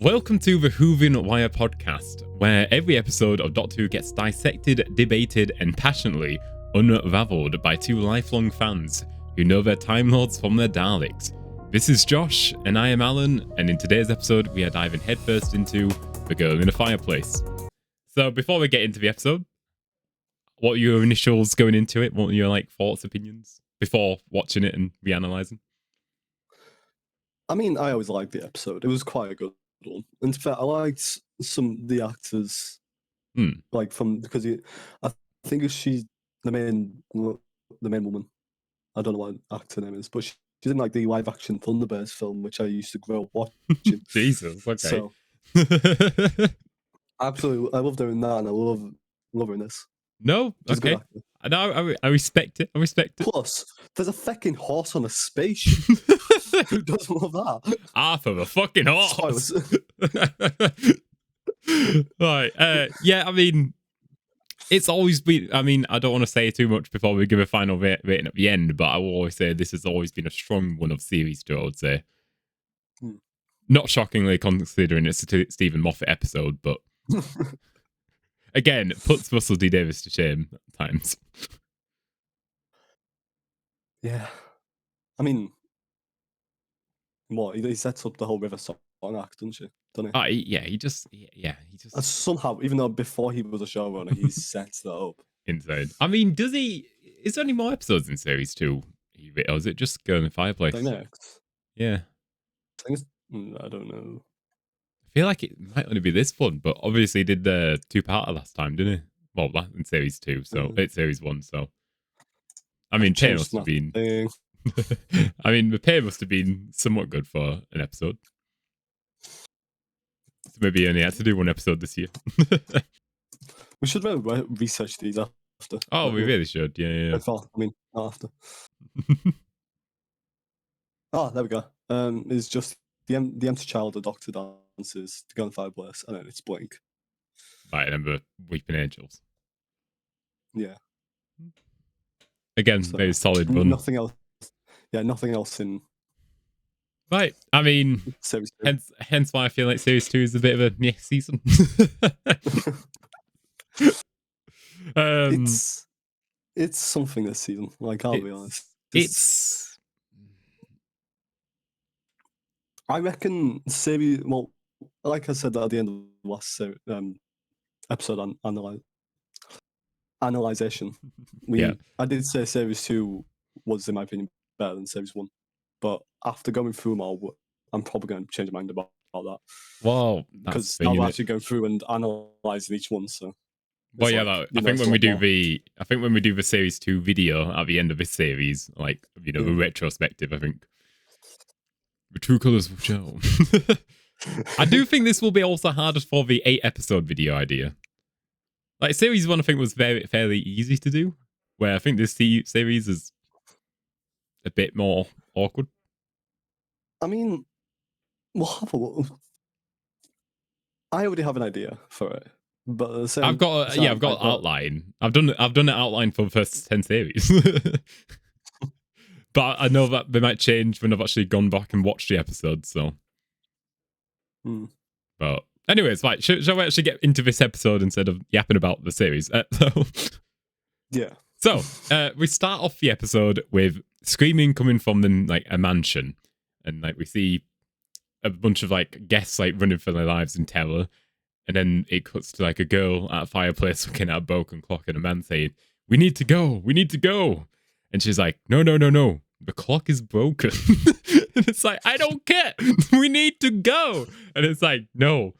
Welcome to the Whovian Wire podcast, where every episode of Doctor Who gets dissected, debated, and passionately unraveled by two lifelong fans who know their Time Lords from their Daleks. This is Josh, and I am Alan, and in today's episode, we are diving headfirst into The Girl in the Fireplace. So before we get into the episode, what are your initials going into it? What are your thoughts, opinions before watching it and reanalyzing? I mean, I always liked the episode. It was quite a good one. In fact, I liked some of the actors, because I think she's the main woman. I don't know what actor name is, but she's in the live action Thunderbirds film, which I used to grow up watching. Jesus, okay. So, absolutely, I love doing that, and I love her in this. No, okay. I respect it. Plus, there's a fucking horse on a spaceship. Who doesn't love that? Arthur, the fucking horse. Right. Yeah, I mean, it's always been. I mean, I don't want to say too much before we give a final rating at the end, but I will always say this has always been a strong one of series 2, I would say. Not shockingly, considering it's a Stephen Moffat episode, but again, it puts Russell D. Davies to shame at times. Yeah. I mean, what? He sets up the whole River Song act, doesn't he? He just. And somehow, even though before he was a showrunner, he sets that up. Insane. I mean, does he? Is there any more episodes in series 2? Or is it just Girl in the Fireplace? Next. Yeah. I don't know. I feel like it might only be this one, but obviously he did the 2-parter last time, didn't he? Well, in series 2, so it's series 1. So, I mean, Pay must have been. I mean, the Pay must have been somewhat good for an episode. So maybe he only had to do one episode this year. We should really research these after. Oh, we really should. Yeah. I mean, not after. Oh, there we go. It's just the empty child, the Doctor dances to go in the fireplace, and then it's Blink. Right, and the Weeping Angels. Yeah. Again, very solid run. Nothing else. Yeah, nothing else in. Right, I mean, series 2. hence why I feel like series 2 is a bit of a meh season. It's something this season. I'll be honest. I reckon series. Well, like I said at the end of the last episode on analyzation, I did say series 2 was, in my opinion, better than series 1. But after going through them all, I'm probably going to change my mind about that. Wow, because I'll actually go through and analyze each one. So, well, yeah, I think when we do the series 2 video at the end of this series, the retrospective, I think the true colours will show. I do think this will be also harder for the 8-episode video idea. Like series 1, I think was fairly easy to do, where I think this series is a bit more awkward. I mean, I already have an idea for it, but I've got an outline. I've done an outline for the first 10 series, but I know that they might change when I've actually gone back and watched the episodes. So, but anyways, right, shall we actually get into this episode instead of yapping about the series? Yeah. So we start off the episode with screaming coming from a mansion, and we see a bunch of guests running for their lives in terror, and then it cuts to a girl at a fireplace looking at a broken clock and a man saying, "We need to go, and she's like, "No, the clock is broken." And it's like, I don't care, we need to go. And it's like, no,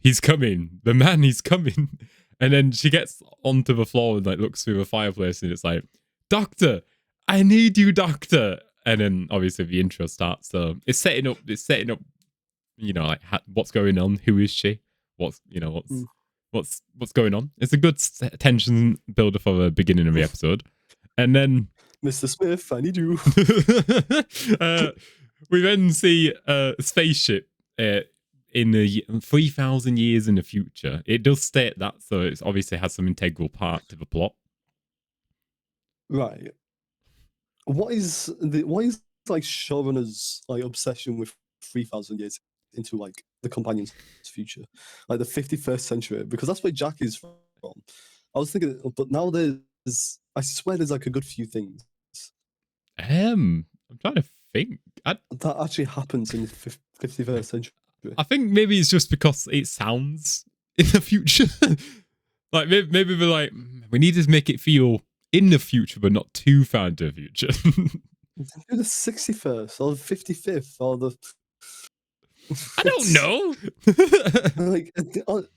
he's coming, the man, he's coming. And then she gets onto the floor and looks through the fireplace, and it's like, "Doctor, I need you, Doctor." And then obviously the intro starts. So it's setting up, what's going on? Who is she? What's going on? It's a good tension builder for the beginning of the episode. And then, Mr. Smith, I need you. We then see a spaceship in the 3,000 years in the future. It does state that, so it obviously has some integral part to the plot. Right. What is showrunner's obsession with 3,000 years into like the companion's future, like the 51st century, because that's where Jack is from. I was thinking, but now I swear there's like a good few things. I'm trying to think. That actually happens in the 51st century. I think maybe it's just because it sounds in the future. Like maybe we're like, we need to make it feel in the future, but not too far into the future. The 61st or the 55th or the. I don't know. Like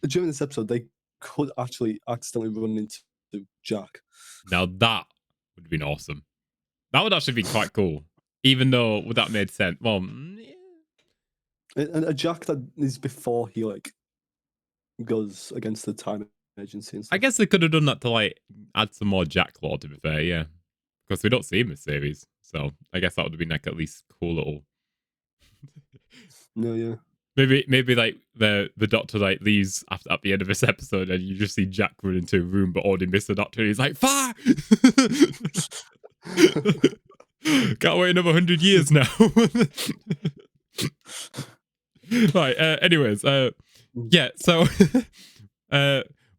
during this episode, they could actually accidentally run into Jack. Now that would have been awesome. That would actually be quite cool. Even though would that made sense? Well, yeah. And a Jack that is before he like goes against the time agency and stuff. I guess they could have done that to like add some more Jack lore. To be fair, yeah, because we don't see him in the series, so I guess that would have been like at least cool little. No, yeah. Maybe like the Doctor like leaves at the end of this episode, and you just see Jack run into a room, but already missed the Doctor, and he's like, "Fire!" Can't wait another 100 years now. Right. Anyways, yeah. So,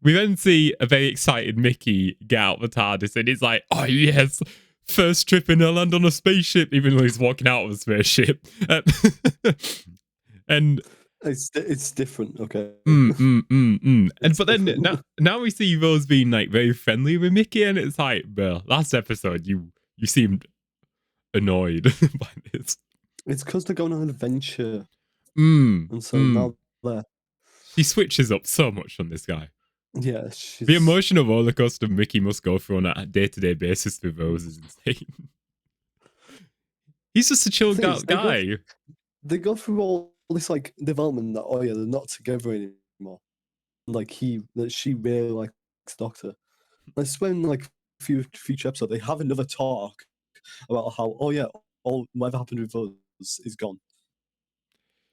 we then see a very excited Mickey get out the TARDIS, and he's like, "Oh yes, first trip in a land on a spaceship," even though he's walking out of a spaceship. And it's different, okay. And but then now we see Rose being like very friendly with Mickey, and it's like, well, last episode you seemed annoyed by this. It's because they're going on an adventure, and so now they're. She switches up so much on this guy. Yeah, the emotional roller coaster Mickey must go through on a day-to-day basis with Rose is insane. He's just a chilled out guy. They go through all this like development that they're not together anymore. Like she really likes Doctor. I swear in like future episode they have another talk about how all whatever happened with us is gone,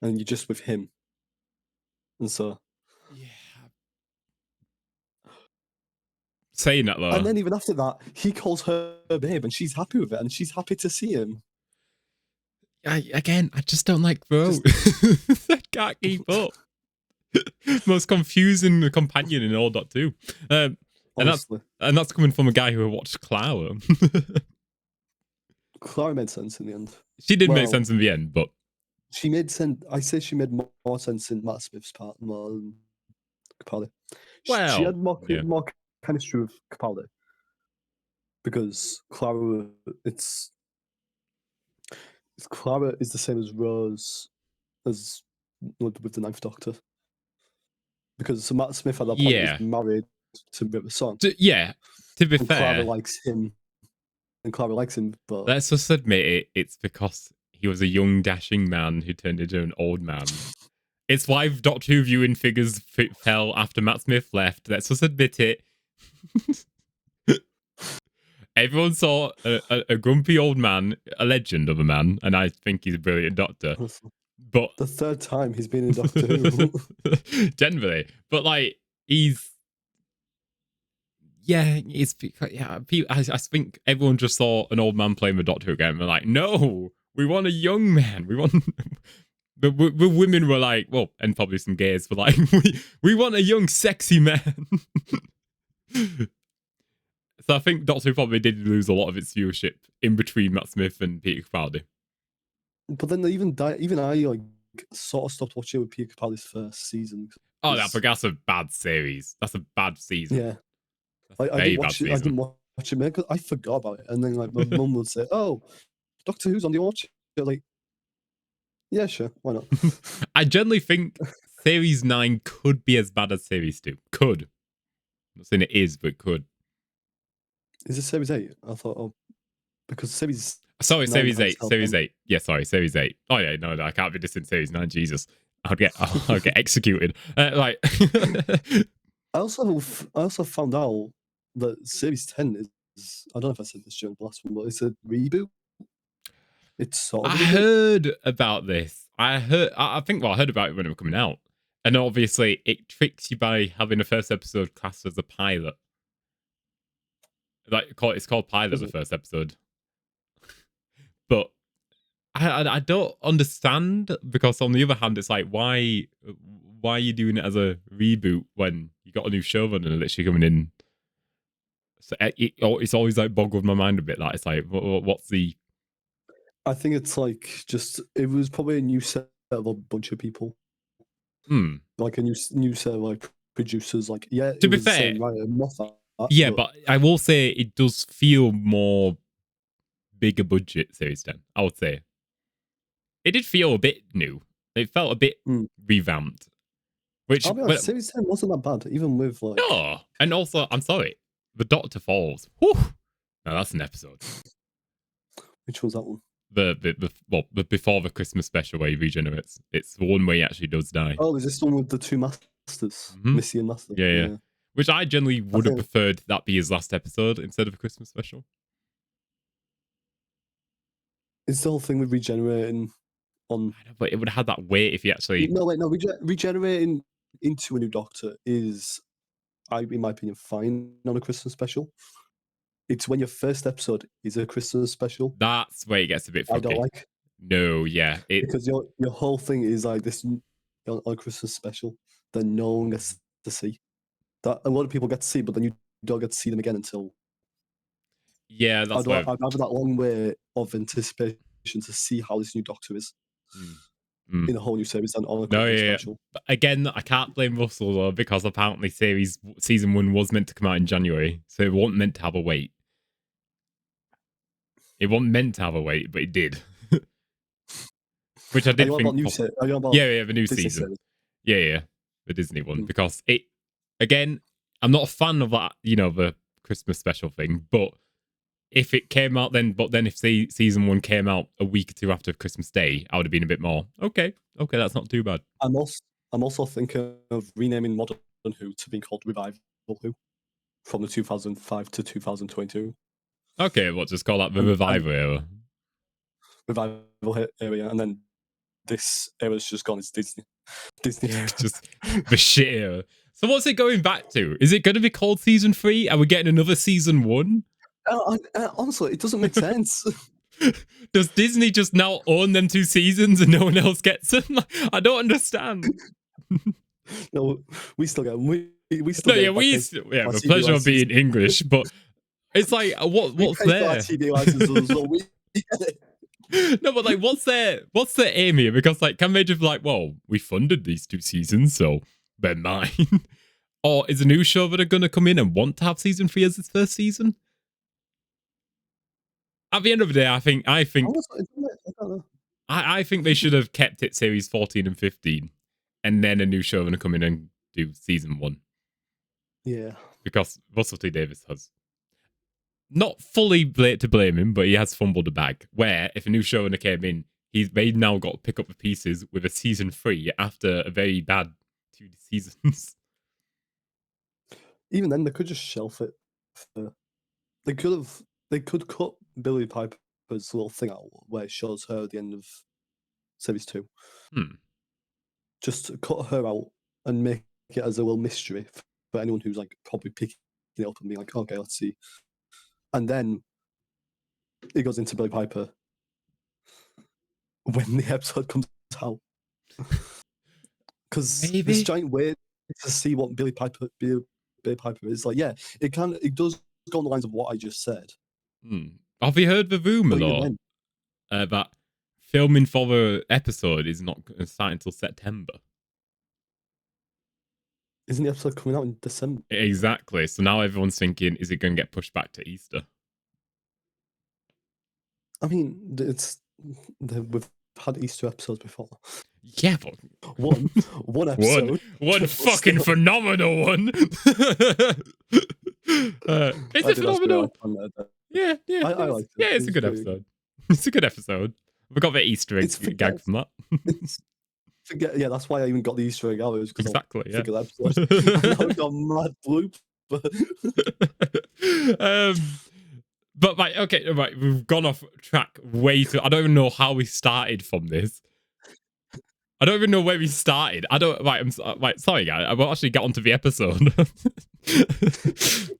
and you're just with him. And so yeah. Saying that though, and then even after that, he calls her babe, and she's happy with it, and she's happy to see him. I just don't like Rose. I can't keep up. Most confusing companion in all .2. And that's coming from a guy who watched Clara. Clara made sense in the end. She did make sense in the end, but she made sense. I say she made more sense in Matt Smith's part more than Capaldi. She had more chemistry with Capaldi because Clara, Clara is the same as Rose as with the Ninth Doctor, because Matt Smith at that point is married to River Song. To be fair, Clara likes him, but let's just admit it's because he was a young dashing man who turned into an old man. It's why Doctor Who viewing figures fell after Matt Smith left. Let's just admit it. Everyone saw a grumpy old man, a legend of a man, and I think he's a brilliant doctor. But the third time he's been in Doctor Who. Generally. But like I think everyone just saw an old man playing the Doctor again. And we're like, no, we want a young man. We want the women were like, well, and probably some gays were like, we want a young, sexy man. So I think Doctor Who probably did lose a lot of its viewership in between Matt Smith and Peter Capaldi. But then even I like sort of stopped watching with Peter Capaldi's first season. Oh, that's a bad series. That's a bad season. Yeah, I didn't watch it because I forgot about it, and then like my mum would say, "Oh, Doctor Who's on, do you watch it?" Like, yeah, sure, why not? I generally think Series 9 could be as bad as Series 2. Could. I'm not saying it is, but it could. Is it Series 8? I thought, because Series... Sorry, Series 8. Series 8. Yeah, sorry, Series 8. Oh, yeah, no, I can't be this in Series 9. Jesus. I'll get executed. Like... I also found out that Series 10 is... I don't know if I said this during the last one, but it's a reboot. It's sort of... I heard about this. I heard about it when it was coming out. And obviously, it tricks you by having the first episode classed as a pilot. Like it's called Pilot, the first episode. But I don't understand, because on the other hand, it's like, why are you doing it as a reboot when you got a new showrunner literally coming in? So it's always like boggled my mind a bit. Like, it's like, what's the? I think it's like just it was probably a new set of a bunch of people, like a new set of like producers. Like, yeah, To it be was the fair, same writer, not that, yeah, but I will say it does feel more bigger budget series 10. I would say it did feel a bit new. It felt a bit revamped. Which, I'll be honest, series 10 wasn't that bad, even with like. No, and also, I'm sorry, the Doctor Falls. Whew. Now that's an episode. Which was that one? The before the Christmas special where he regenerates. It's the one where he actually does die. Oh, is this the one with the two masters, Missy and Master? Yeah. Which I generally would have preferred that be his last episode instead of a Christmas special. It's the whole thing with regenerating on. I know, but it would have had that weight if he actually. No, wait, no. Regenerating into a new Doctor is, in my opinion, fine on a Christmas special. It's when your first episode is a Christmas special. That's where it gets a bit funky. I don't like. No, yeah. Because your whole thing is like this on a Christmas special that no one gets to see. That a lot of people get to see, but then you don't get to see them again until. Yeah, that's I'd have that long way of anticipation to see how this new Doctor is in a whole new series and on a Christmas special. But again, I can't blame Russell though, because apparently season 1 was meant to come out in January, so it wasn't meant to have a wait. It wasn't meant to have a wait, but it did. Which I did think. About the new Disney season. series? Yeah, the Disney one, because it. Again, I'm not a fan of that, the Christmas special thing, but if it came out then, if season 1 came out a week or two after Christmas Day, I would have been a bit more okay, that's not too bad. I'm also thinking of renaming Modern Who to being called Revival Who from the 2005 to 2022. Okay, just call that the Revival era? Revival area, and then this era's just gone. It's Disney. It's just the shit era. So what's it going back to? Is it going to be called season 3? Are we getting another season 1? Honestly, it doesn't make sense. Does Disney just now own them 2 seasons and no one else gets them? I don't understand. No, we still get them. We still get the pleasure of being English, but it's like, what's there? TV licenses, so we get it. No, but like, what's their aim here? Because like, can they just be like, well, we funded these 2 seasons, so they're mine? Or is a new show that are going to come in and want to have season 3 as its first season? At the end of the day, I think I think they should have kept it series 14 and 15, and then a new show going to come in and do season 1. Yeah, because Russell T Davies has not fully to blame him, but he has fumbled the bag. Where if a new showrunner came in, they now got to pick up the pieces with a season 3 after a very bad 2 seasons. Even then, they could just shelf it. They could cut Billie Piper's little thing out where it shows her at the end of series 2. Just cut her out and make it as a little mystery for anyone who's like probably picking it up and being like, okay, let's see. And then it goes into Billie Piper when the episode comes out. Because this giant wait to see what Billie Piper is like. Yeah, it does go on the lines of what I just said. Have you heard the rumor though that filming for the episode is not going to start until September? Isn't the episode coming out in December? Exactly. So now everyone's thinking, is it going to get pushed back to Easter? I mean, we've had Easter episodes before. Yeah, but one episode, one fucking phenomenal one. It's a phenomenal. Yeah. I like it. Yeah, it's a good episode. It's a good episode. We got the Easter egg gag from that. Yeah, that's why I even got the Easter egg out. Exactly, yeah. Now we got mad bloop. But right, we've gone off track way too. I don't even know how we started from this. I don't even know where we started. I'm sorry, guys. I will actually get onto the episode.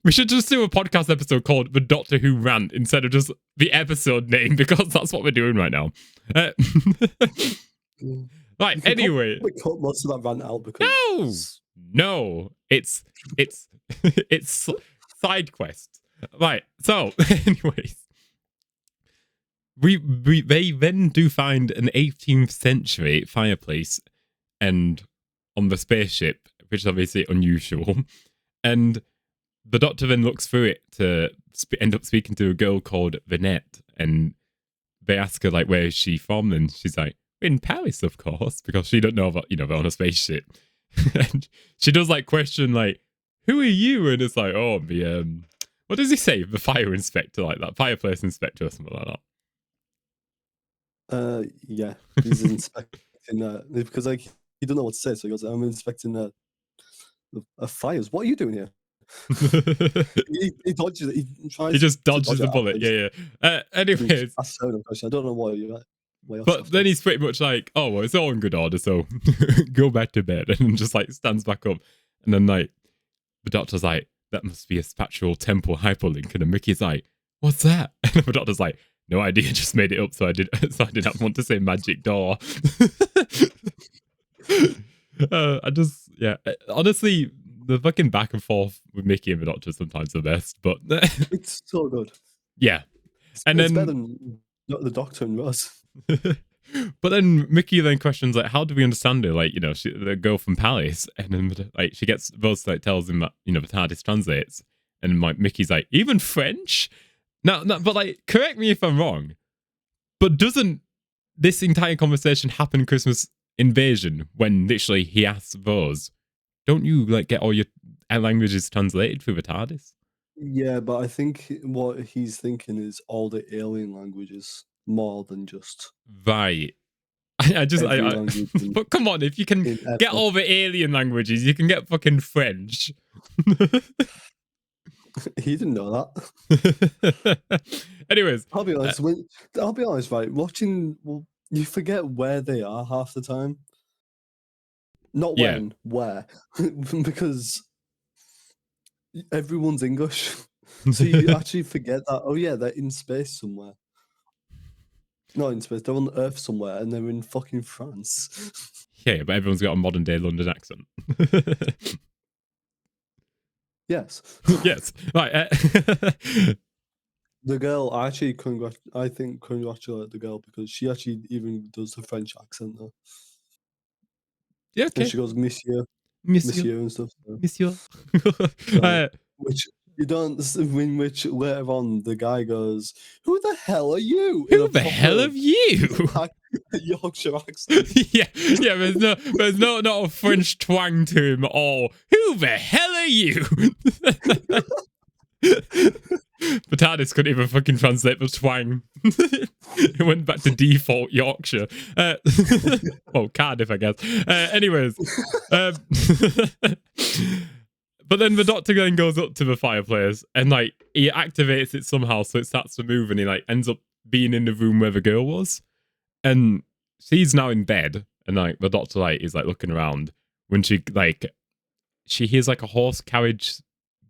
We should just do a podcast episode called The Doctor Who Rant instead of just the episode name, because that's what we're doing right now. Right, anyway. We cut most of that rant out because No, it's it's side quest. Right. So, anyways, they then do find an 18th century fireplace, and on the spaceship, which is obviously unusual. And the Doctor then looks through it to end up speaking to a girl called Vinette, and they ask her like, where is she from? And she's like, in Paris, of course, because she don't know about, they're on a spaceship. And she does like question like, who are you? And it's like, oh, the what does he say? The fire inspector, like that fireplace inspector or something like that. Yeah, he's inspecting because like he don't know what to say, so he goes, I'm inspecting fires. What are you doing here? he dodges it. He just dodges the bullet. Yeah. Anyways, I don't know why you're. But then he's pretty much like, oh, well, it's all in good order, so go back to bed. And just like stands back up. And then like the Doctor's like, that must be a spatial temporal hyperlink. And then Mickey's like, what's that? And the Doctor's like, no idea, just made it up, so I didn't want to say magic door. Honestly, the fucking back and forth with Mickey and the Doctor is sometimes the best, but it's so good. Yeah. And it's better than the Doctor and Ross. But then Mickey then questions like, how do we understand her? Like, the girl from Paris, and then like she gets Rose like tells him that the TARDIS translates, and like Mickey's like, even French? No, but like, correct me if I'm wrong, but doesn't this entire conversation happen Christmas Invasion when literally he asks Rose, don't you like get all your languages translated through the TARDIS? Yeah, but I think what he's thinking is all the alien languages more than just right. But come on, if you can get all the alien languages, you can get fucking French. He didn't know that. Anyways, I'll be honest. Right, watching, you forget where they are half the time. Not when, where, because everyone's English, so you actually forget that. Oh yeah, they're in space somewhere. Not in space. They're on Earth somewhere, and they're in fucking France. Yeah, but everyone's got a modern day London accent. Yes. Yes. Right. The girl, I think congratulate the girl because she actually even does the French accent though. Yeah, okay. And she goes, Monsieur and stuff. So. Monsieur. Which you don't, in which later on the guy goes, who the hell are you? Who the hell are you? Yorkshire accent. yeah, there's not a French twang to him at all. Who the hell are you? But TARDIS couldn't even fucking translate the twang. It went back to default Yorkshire. Well, Cardiff, I guess. Anyways. But then the Doctor then goes up to the fireplace and like he activates it somehow so it starts to move, and he like ends up being in the room where the girl was. And she's now in bed, and like the Doctor like is like looking around when she hears like a horse carriage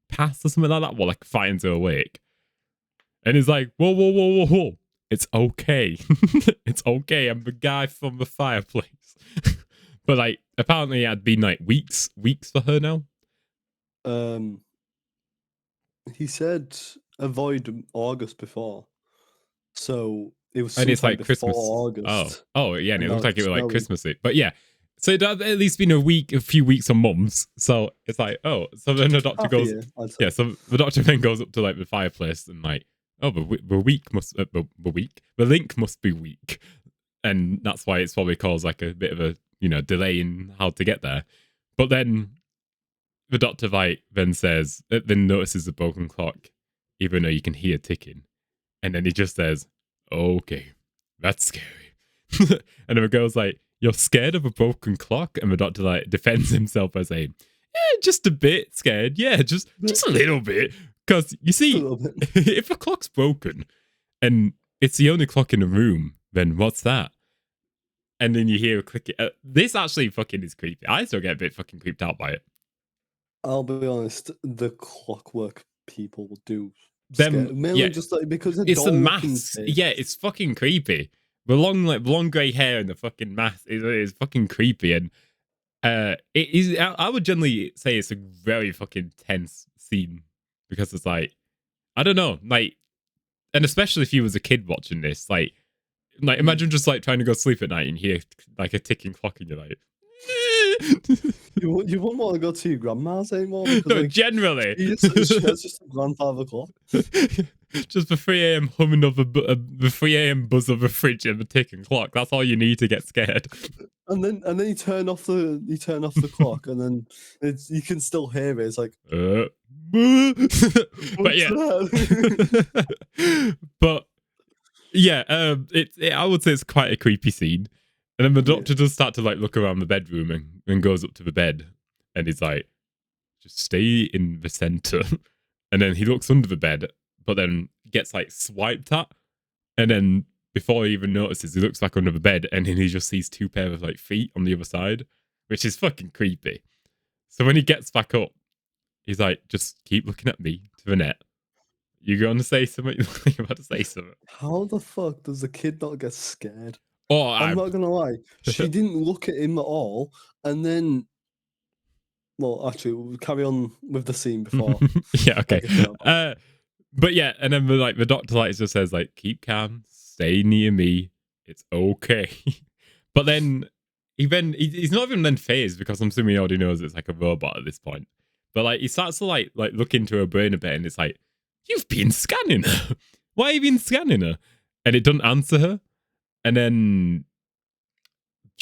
pass or something like that, like finds her awake. And he's like, whoa. It's okay. It's okay. I'm the guy from the fireplace. But like apparently it had been like weeks for her now. He said avoid August before. So it was and it's like Christmas. August. Oh yeah, and it looked like it was like Christmassy. But yeah. So it had at least been a few weeks or months. So it's like, oh, so then the Doctor goes, so the Doctor then goes up to like the fireplace and like, oh, the link must be weak, and that's why it's probably caused like a bit of a delay in how to get there. But then the Doctor like then notices the broken clock, even though you can hear ticking, and then he just says, "Okay, that's scary," and then the girl's like, you're scared of a broken clock? And the Doctor like defends himself by saying, yeah, just a bit scared. Yeah, just a little bit. Because you see, if a clock's broken and it's the only clock in the room, then what's that? And then you hear a click. This actually fucking is creepy. I still get a bit fucking creeped out by it. I'll be honest, the clockwork people do scare Them, mainly yeah, just like because it's the looking masks. Yeah, it's fucking creepy. The long, like blonde grey hair and the fucking mask is fucking creepy. And it is. I would generally say it's a very fucking tense scene because it's like I don't know, like, and especially if you was a kid watching this, like imagine just like trying to go sleep at night and hear like a ticking clock and you're like. You wouldn't want to go to your grandma's anymore because No, like generally. she has just a grandfather clock. Just the 3 a.m. humming of the 3 a.m. buzz of a fridge and the ticking clock. That's all you need to get scared. And then you turn off the clock and then you can still hear it. It's like But what's yeah. that? But yeah, I would say it's quite a creepy scene. And then the doctor does start to like look around the bedroom and goes up to the bed and he's like, just stay in the center. And then he looks under the bed, but then gets like swiped at. And then before he even notices, he looks back under the bed and then he just sees 2 pair of like feet on the other side, which is fucking creepy. So when he gets back up, he's like, just keep looking at me to the net. You going to say something? You're about to say something. How the fuck does the kid not get scared? Oh, I'm not gonna lie. She didn't look at him at all, and then, well, actually, we'll carry on with the scene before. Yeah, okay. But yeah, and then the doctor like just says like, keep calm, stay near me, it's okay. But then he's not even then phased because I'm assuming he already knows it's like a robot at this point. But like he starts to like look into her brain a bit, and it's like, you've been scanning her. Why have you been scanning her? And it doesn't answer her. And then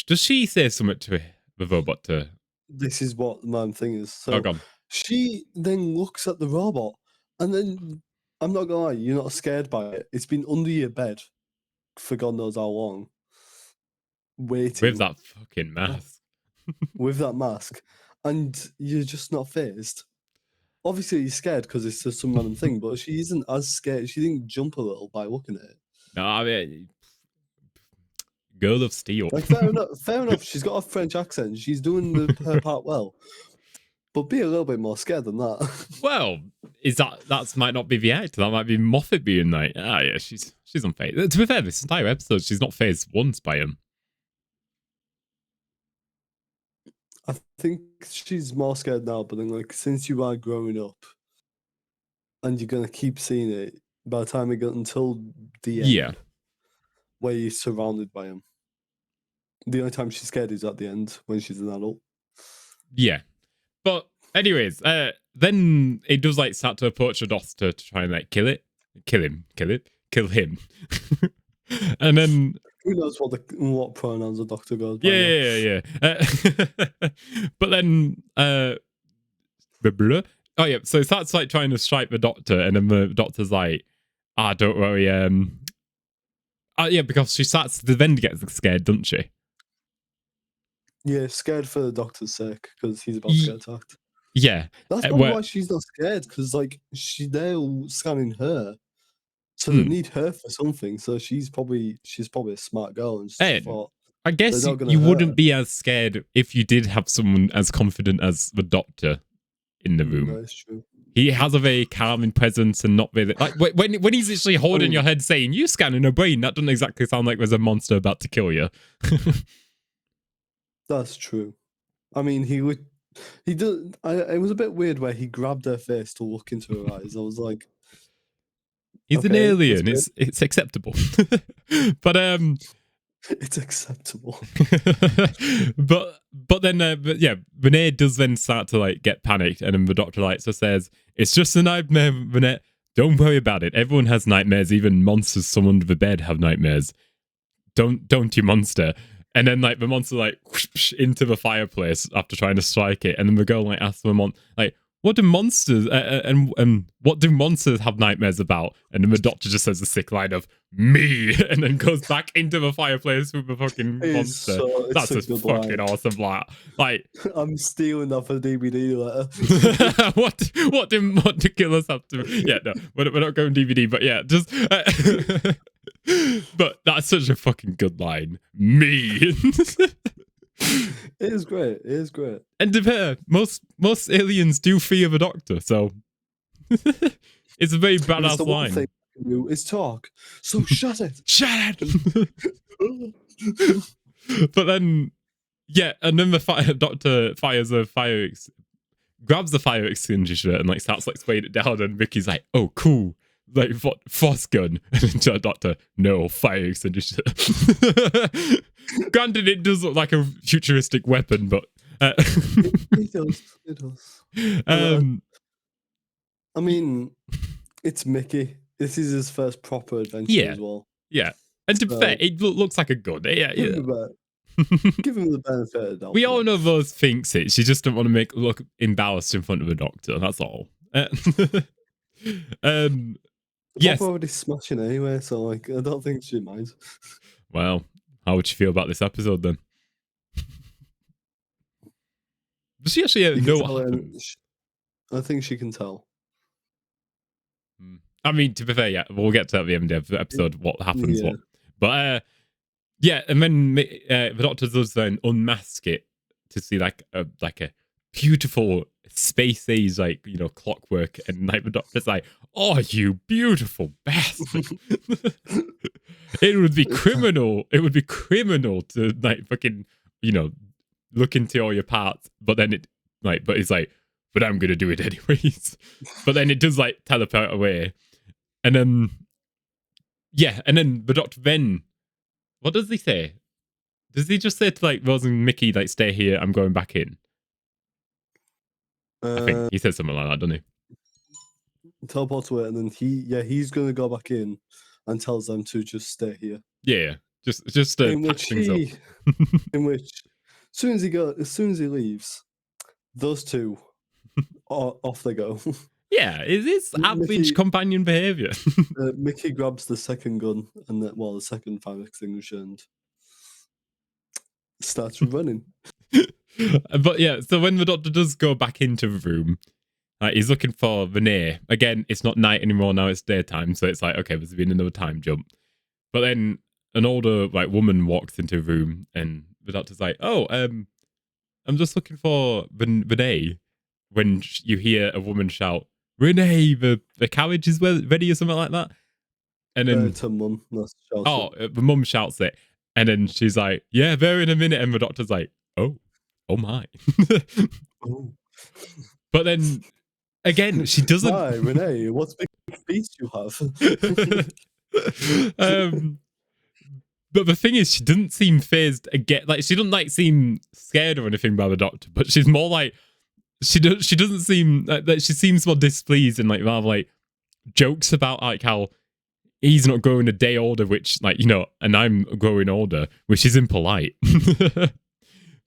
does she say something to the robot to? This is what my thing is. So Oh, God. she then looks at the robot, and then I'm not gonna lie, you're not scared by it. It's been under your bed for God knows how long, waiting With that fucking mask. with that mask, and you're just not phased. Obviously, you're scared because it's just some random thing, but she isn't as scared. She didn't jump a little by looking at it. No, I mean, girl of steel. Like fair enough. She's got a French accent. She's doing her part well, but be a little bit more scared than that. Well, that might not be the actor. That might be Moffat being like, yeah, she's unfazed. To be fair, this entire episode, she's not phased once by him. I think she's more scared now, but then like since you are growing up and you're gonna keep seeing it, by the time it got until the end, where you're surrounded by him. The only time she's scared is at the end when she's an adult. Yeah. But anyways, then it does like start to approach the doctor to try and like kill him. And then who knows what pronouns the doctor goes by. Yeah. But then oh yeah, so it starts like trying to strike the doctor, and then the doctor's like, don't worry, yeah, because she starts to then get scared, doesn't she? Yeah, scared for the doctor's sake because he's about to get attacked. Yeah, that's probably why she's not scared, because like they're scanning her, so they need her for something. So she's probably a smart girl, and just thought, I guess you wouldn't be as scared if you did have someone as confident as the doctor in the room. That's true. He has a very calming presence and not really like when he's actually holding your head saying, "You scanning her brain," that doesn't exactly sound like there's a monster about to kill you. That's true. I mean, it was a bit weird where he grabbed her face to look into her eyes. I was like, he's an alien. It's acceptable. But it's acceptable. but then yeah, Renee does then start to like get panicked, and then the doctor like so says, "It's just a nightmare, Renee. Don't worry about it. Everyone has nightmares. Even monsters summoned under the bed have nightmares. Don't you monster." And then like the monster like whoosh, into the fireplace after trying to strike it, and then the girl like asks the like, what do monsters and what do monsters have nightmares about? And then the doctor just says the sick line of me, and then goes back into the fireplace with the fucking monster. That's a fucking awesome line. Like I'm stealing that for DVD later. what do killers have to? Yeah, no, we're not going DVD, but yeah, just. But that's such a fucking good line. Me. It is great. It is great. And to be fair, most aliens do fear the Doctor, so it's a very It's badass the one thing line. I can do is talk. So shut it. Shut it! But then, yeah, and then the Doctor fires a grabs the fire extinguisher and like starts like spraying it down, and Mickey's like, "Oh, cool." Like, what, force gun? And then Doctor, no, fire extinguisher. Granted, it does look like a futuristic weapon, but It does. It does. I mean, it's Mickey. This is his first proper adventure as well. Yeah. And to be fair, it looks like a gun. Yeah. Give him the benefit of the doubt. We all know Rose thinks it. She just don't want to look embarrassed in front of a Doctor. That's all. Yes. already smashing anyway, so like I don't think she minds. Well, how would you feel about this episode then? Does she actually know what happens? I think she can tell. I mean, to be fair, yeah, we'll get to at the end of the episode what happens. Yeah. But yeah, and then the Doctor does then unmask it to see like a beautiful space age, like, you know, clockwork, and like the Doctor's like, "Oh, you beautiful bastard!" It would be criminal. It would be criminal to like fucking, you know, look into all your parts. But then it like, but it's like, but I'm gonna do it anyways. But then it does like teleport away, and then yeah, and then the Doctor then, what does he say? Does he just say to like Rose and Mickey, like, stay here, I'm going back in? I think he said something like that, doesn't he? Teleports away, and then he's gonna go back in and tells them to just stay here. Yeah. Just patch things up. In which, as soon as he leaves, those two off they go. Yeah, it is average companion behavior. Mickey grabs the second gun and the second fire extinguisher and starts running. But yeah, so when the Doctor does go back into the room, he's looking for Renee. Again, it's not night anymore, now it's daytime, so it's like, okay, there's been another time jump. But then an older like woman walks into the room, and the Doctor's like, "Oh, I'm just looking for Renee." When you hear a woman shout, "Renee, the carriage is ready," or something like that. And then her mum the mum shouts it, and then she's like, "Yeah, there in a minute." And the Doctor's like, "Oh my." Oh. But then again, she doesn't. Hi, Renee, what big feet you have? But the thing is, she doesn't seem phased again. Like, she doesn't like seem scared or anything by the Doctor, but she's more like, she doesn't seem like, she seems more displeased, and like rather like jokes about like how he's not growing a day older, which, like, you know, and I'm growing older, which is impolite.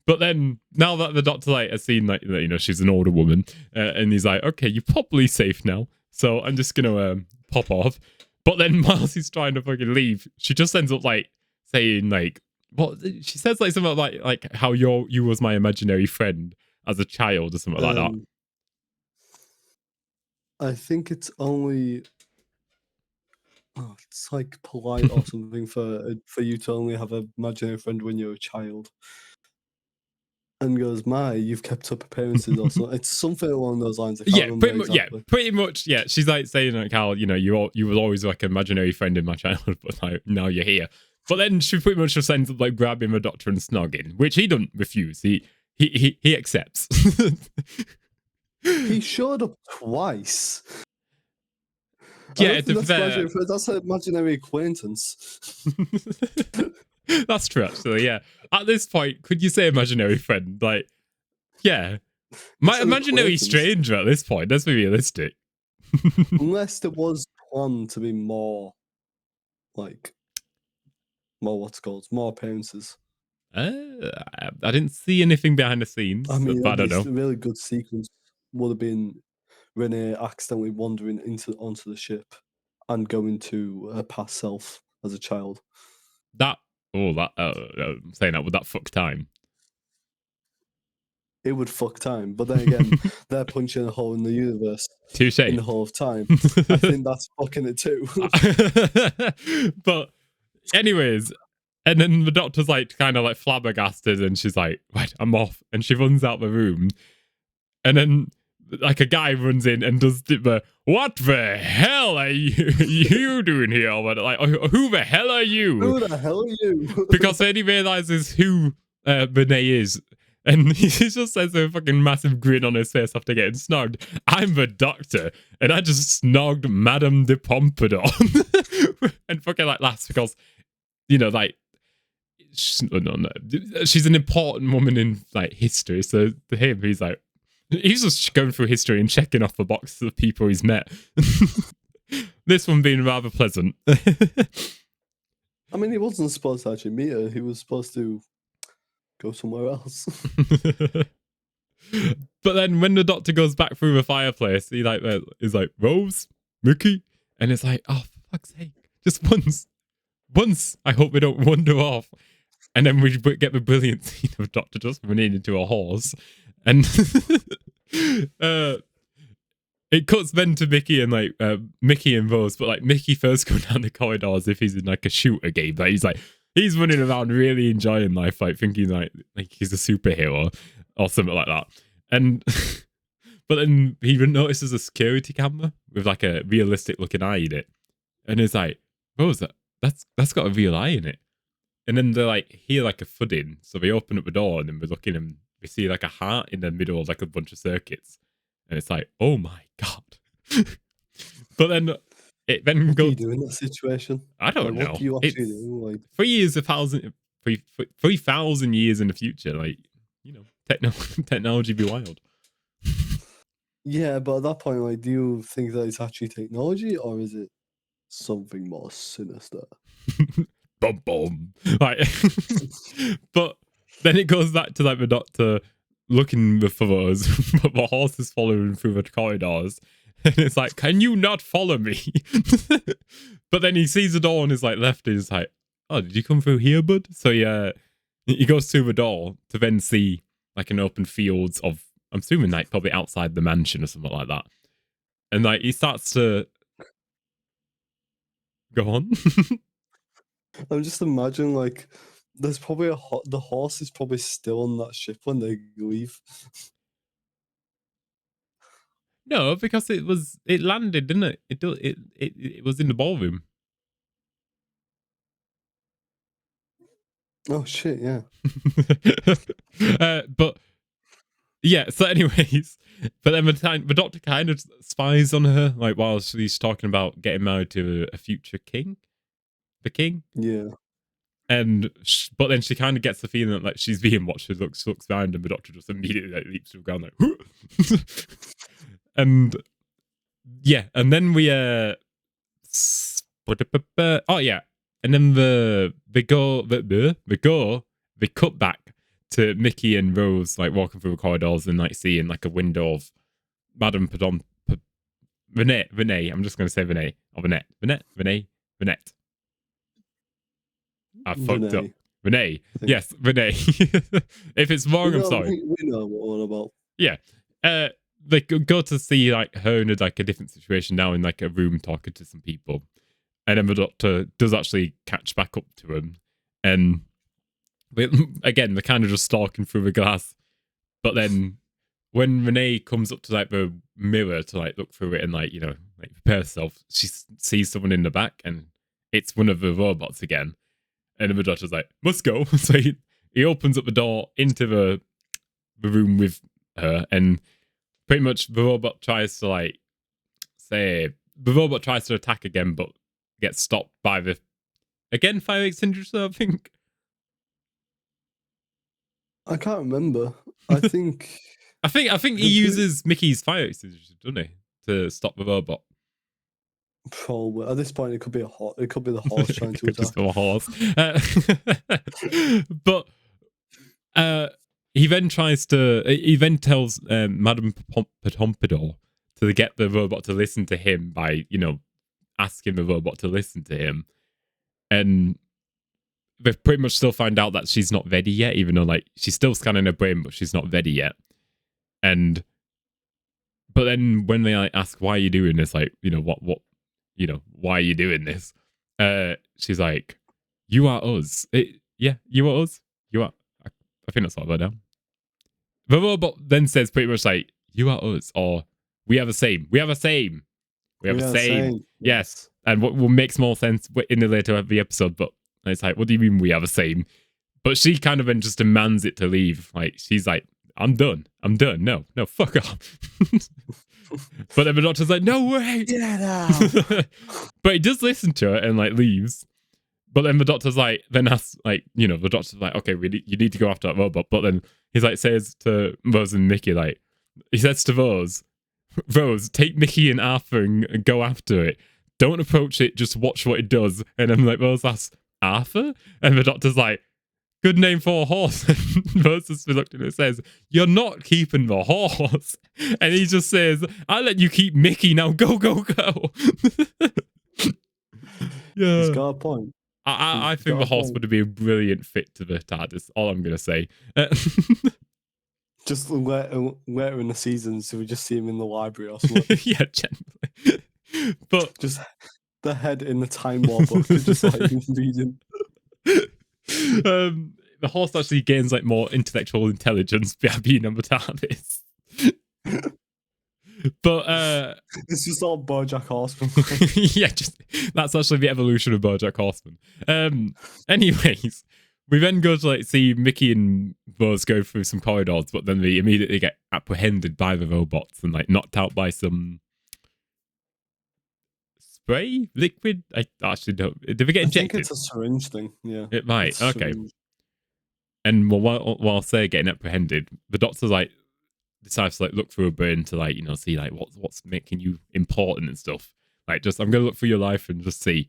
But then now that the Doctor like has seen, like, you know, she's an older woman, and he's like, "Okay, you're probably safe now, so I'm just gonna pop off." But then whilst he's trying to fucking leave, she just ends up like saying like, what she says, like something like how you was my imaginary friend as a child or something like that. I think it's only it's like polite or something for you to only have an imaginary friend when you're a child. And goes, "My, you've kept up appearances," or something. It's something along those lines. Pretty much. Yeah, she's like saying like how, you know, you were always like an imaginary friend in my childhood, but like, now you're here. But then she pretty much just ends up like grabbing the Doctor and snogging, which he doesn't refuse. He accepts. He showed up twice. Yeah, that's an imaginary acquaintance. That's true, actually. Yeah. At this point, could you say imaginary friend? Like, yeah, my imaginary stranger at this point. Let's be realistic. Unless it was planned to be more, like, more appearances. I didn't see anything behind the scenes. I mean, but I don't know. A really good sequence would have been Renee accidentally wandering onto the ship and going to her past self as a child. I'm saying that, would that fuck time? It would fuck time, but then again, they're punching a hole in the universe. Touche. In the hole of time. I think that's fucking it too. But anyways, And then the doctor's like kind of like flabbergasted, and she's like, right, I'm off. And she runs out the room. And then like a guy runs in and does the what the hell are you doing here? Like, who the hell are you? Who the hell are you? Because then he realizes who Renee is. And he just says a fucking massive grin on his face after getting snogged. I'm the doctor, and I just snogged Madame de Pompadour. And fucking like laughs because, like, she's an important woman in like history. So to him, he's just going through history and checking off the boxes of people he's met. This one being rather pleasant. I mean, he wasn't supposed to actually meet her. He was supposed to go somewhere else. But then when the doctor goes back through the fireplace, he is like, Rose, Mickey, and it's like, oh, for fuck's sake, just once. I hope we don't wander off. And then we get the brilliant scene of Doctor just running into a horse, and it cuts then to Mickey and Rose, but like Mickey first going down the corridor as if he's in like a shooter game. Like he's running around really enjoying life, like thinking like he's a superhero or something like that. And but then he notices a security camera with like a realistic looking eye in it, and he's like, Rose, that's got a real eye in it. And then they like hear like a thudding, so they open up the door and then we're looking and we see like a heart in the middle of like a bunch of circuits, and it's like, oh my god. But then it then What goes. do you do in that situation? I don't know. What do you actually do? Like 3,000 years in the future, like technology be wild. Yeah, but at that point, like, do you think that it's actually technology or is it something more sinister? Boom, boom. Like, but then it goes back to like the doctor looking for us, but the horse is following through the corridors, and it's like, can you not follow me? But then he sees the door on his like left, and he's like, oh, did you come through here, bud? So yeah, he goes through the door to then see like an open fields of, I'm assuming like probably outside the mansion or something like that, and like he starts to go on. I'm just imagining like there's probably the horse is probably still on that ship when they leave. No, because it landed, didn't it? It was in the ballroom. Oh shit, yeah. But yeah, so anyways, but then the doctor kind of spies on her, like while she's talking about getting married to a future king, the king. Yeah. And but then she kind of gets the feeling that like she's being watched. She looks behind, and the doctor just immediately like, leaps to the ground like, and yeah, and then we oh yeah, and then they cut back to Mickey and Rose like walking through the corridors and like seeing like a window of Madame Renee. I'm just gonna say Renee or Renee. I fucked up. Renee. Yes, Renee. If it's wrong, I'm sorry. We know what we're on about. Yeah. They go to see like her in like a different situation now in like a room talking to some people. And then the doctor does actually catch back up to him. And again, they're kind of just stalking through the glass. But then when Renee comes up to like the mirror to like look through it and like, like prepare herself, she sees someone in the back and it's one of the robots again. And then the doctor's like, must go. So he opens up the door into the room with her, and pretty much the robot tries to attack again, but gets stopped by the fire extinguisher, I think. I can't remember. I think I think he uses Mickey's fire extinguisher, doesn't he, to stop the robot. Probably at this point it could be it could be the horse trying to attack. Just a horse. But he then tells Madame de Pompadour to get the robot to listen to him by asking the robot to listen to him, and they pretty much still find out that she's not ready yet, even though like she's still scanning her brain, but she's not ready yet. But then when they ask why are you doing this, like what why are you doing this? She's like, You are us. Yeah, you are us. You are. I think that's all about now. The robot then says pretty much like, you are us, or we are the same. We are the same. We are the same. Yes. And what will makes more sense in the later of the episode, but it's like, what do you mean we are the same? But she kind of then just demands it to leave. Like, she's like, I'm done. I'm done. No, fuck off. But then the doctor's like, no way. Get out. But he does listen to it and like leaves. But then the doctor's like, then asks, like, the doctor's like, okay, you need to go after that robot. But then he's like, says to Rose and Mickey, like, he says to Rose, take Mickey and Arthur and go after it. Don't approach it, just watch what it does. And I'm like, Rose asks, Arthur? And the doctor's like, good name for a horse. And Rose just looked at it and says, you're not keeping the horse. And he just says, I'll let you keep Mickey now. Go, go, go. Yeah. He's got a point. I think the horse would be a brilliant fit to the TARDIS. All I'm going to say. Just later in the season, so we just see him in the library or something. Yeah, generally. But just the head in the Time War book, just like reading. The horse actually gains like more intellectual intelligence by being on the TARDIS. But it's just all BoJack Horseman. Yeah, that's actually the evolution of BoJack Horseman. Anyways, we then go to like see Mickey and Buzz go through some corridors, but then they immediately get apprehended by the robots and like knocked out by some spray liquid. I actually don't. Did they get injected? I think it's a syringe thing. Yeah, it might. Okay. And whilst they're getting apprehended, the doctor's like decides to like look through a brain to like see like what's making you important and stuff. Like just I'm gonna look through your life and just see.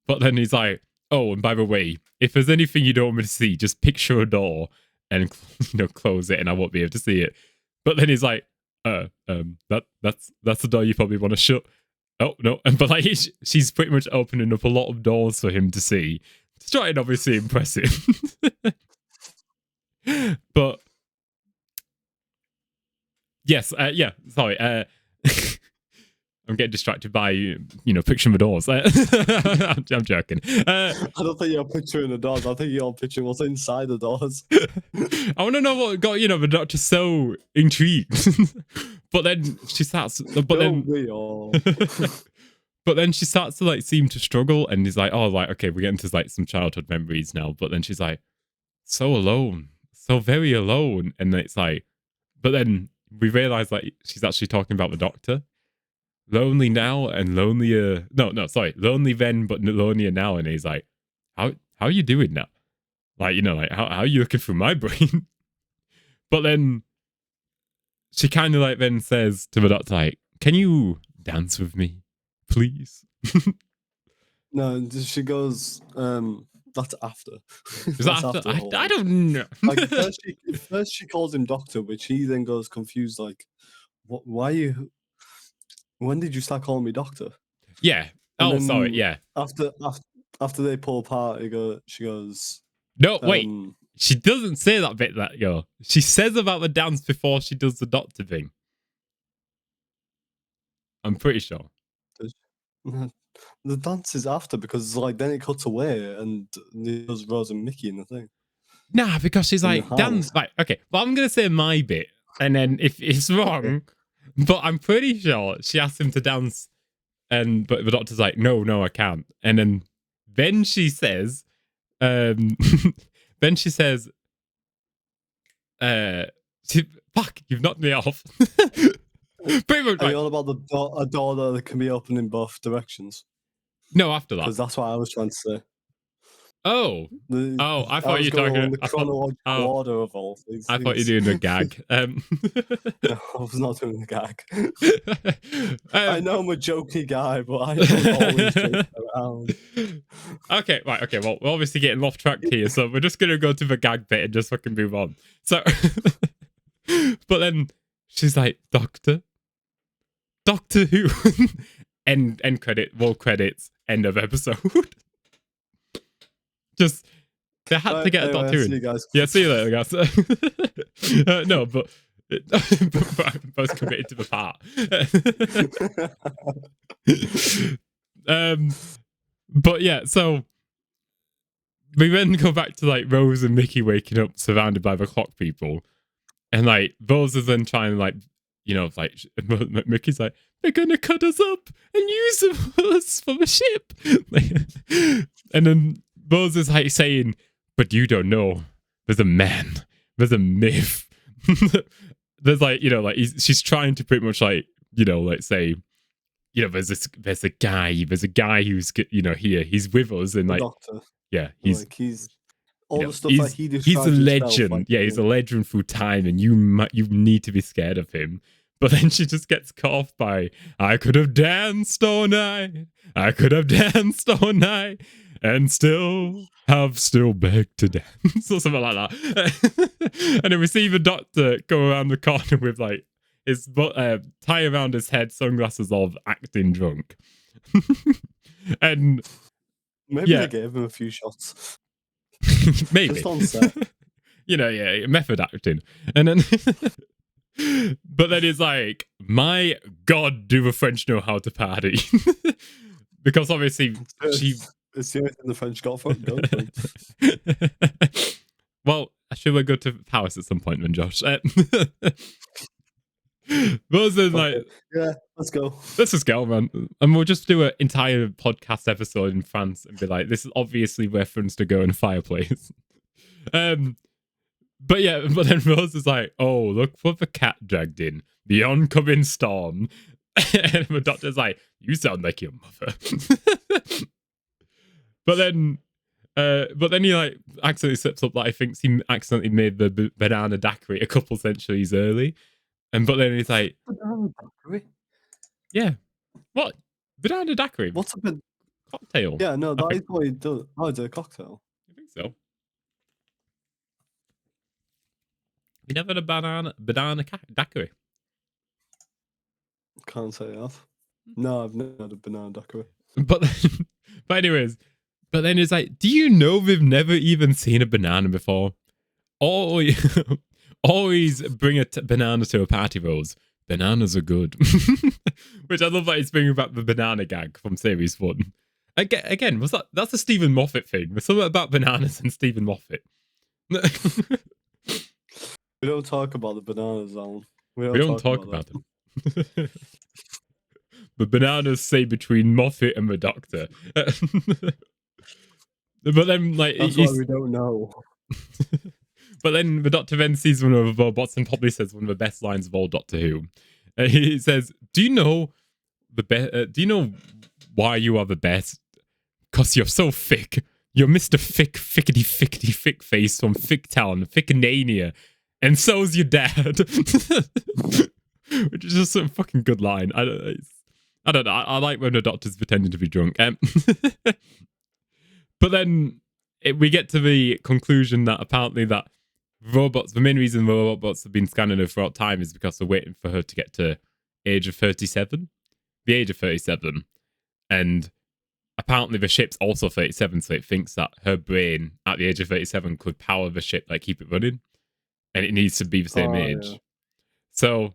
But then he's like, oh, and by the way, if there's anything you don't want me to see, just picture a door and close it, and I won't be able to see it. But then he's like, that's the door you probably want to shut. Oh no, but like she's pretty much opening up a lot of doors for him to see. It's trying obviously impressive, but yes, yeah. Sorry, I'm getting distracted by picturing the doors. I'm joking. I don't think you're picturing the doors. I think you're picturing what's inside the doors. I want to know what got the doctor so intrigued. But then she starts. But then she starts to like seem to struggle, and he's like, "Oh, like okay, we're getting to like some childhood memories now." But then she's like, "So alone, so very alone," and it's like, but then we realize like she's actually talking about the doctor. Lonely now and lonelier. No, sorry. Lonely then, but lonelier now. And he's like, how are you doing now? Like, like how are you looking through my brain? But then she kind of like then says to the doctor, like, can you dance with me, please? No, she goes, that's after. Is that after? I don't know. Like first she calls him doctor, which he then goes confused, like, why are you... When did you start calling me doctor? Yeah. Oh, sorry. Yeah. After they pull apart, she goes. No, wait. She doesn't say that bit. She says about the dance before she does the doctor thing. I'm pretty sure. The dance is after because like then it cuts away and there's Rose and Mickey in the thing. Nah, because she's like dance. Like okay, well I'm gonna say my bit, and then if it's wrong. But I'm pretty sure she asked him to dance, but the doctor's like, no, I can't. And then she says, fuck, you've knocked me off. Pretty much. Are you all about a door that can be opened in both directions? No, after that. Because that's what I was trying to say. Oh, I thought you were talking the chronological order of all things. I thought you were doing a gag. No, I was not doing a gag. I know I'm a jokey guy, but I don't always joke around. Okay, right. Okay, well, we're obviously getting off track here, so we're just gonna go to the gag bit and just fucking move on. So, but then she's like, Doctor Who, end credit, roll credits, end of episode. Just they had to get a Doctor Who. See you guys. Yeah, see you later, guys. No, but both committed to the part. But yeah, so we then go back to like Rose and Mickey waking up surrounded by the clock people. And like Rose is then trying to like, like Mickey's like, they're gonna cut us up and use us for the ship. And then Rose is like saying, but you don't know. There's a man. There's a myth. There's like, she's trying to pretty much like, like say, there's a guy who's, here, he's with us and The like, Doctor. yeah, he's all the stuff that he describes. He's a himself, legend. like, he's a legend through time, and you need to be scared of him. But then she just gets cut off by, I could have danced all night. I could have danced all night and still begged to dance or something like that. And then we see the Doctor go around the corner with like his tie around his head, sunglasses of acting drunk. And maybe they gave him a few shots. Maybe. Just on set. Method acting. And then but then it's like, my God, do the French know how to party? Because obviously it's the only thing the French got for it, don't they? Well, should we go to Paris at some point then, Josh? Those are like, yeah, let's go. Let's just go, man. And we'll just do an entire podcast episode in France and be like, this is obviously where friends to go in Fireplace. But then Rose is like, oh, look what the cat dragged in. The oncoming storm. And the Doctor's like, you sound like your mother. But then he like accidentally slips up that he thinks he accidentally made the banana daiquiri a couple centuries early. But then he's like, banana daiquiri? Yeah. What? Banana daiquiri? What's a cocktail? Yeah, no, that is what he does. Oh, it's a cocktail. I think so. You never had a banana daiquiri? Can't say I have. No, I've never had a banana daiquiri. But then it's like, do you know we've never even seen a banana before? Always bring a banana to a party, Rose. Bananas are good. Which I love that he's bringing back the banana gag from series 1. Again, that's a Stephen Moffat thing. There's something about bananas and Stephen Moffat. We don't talk about the bananas, Alan. We don't talk about them. The bananas say between Moffat and the Doctor. But then, like, that's why we don't know. But then the Doctor then sees one of the robots and probably says one of the best lines of all Doctor Who. He says, "Do you know do you know why you are the best? 'Cause you're so thick. You're Mr. Thickety Thick Face from Thick Town, Thickanania, and so's your dad." Which is just a fucking good line. I don't know. I like when the Doctor's pretending to be drunk. But then we get to the conclusion that apparently that the main reason robots have been scanning her throughout time is because they're waiting for her to get to the age of 37. And apparently the ship's also 37, so it thinks that her brain at the age of 37 could power the ship, like keep it running. And it needs to be the same age. Yeah. So,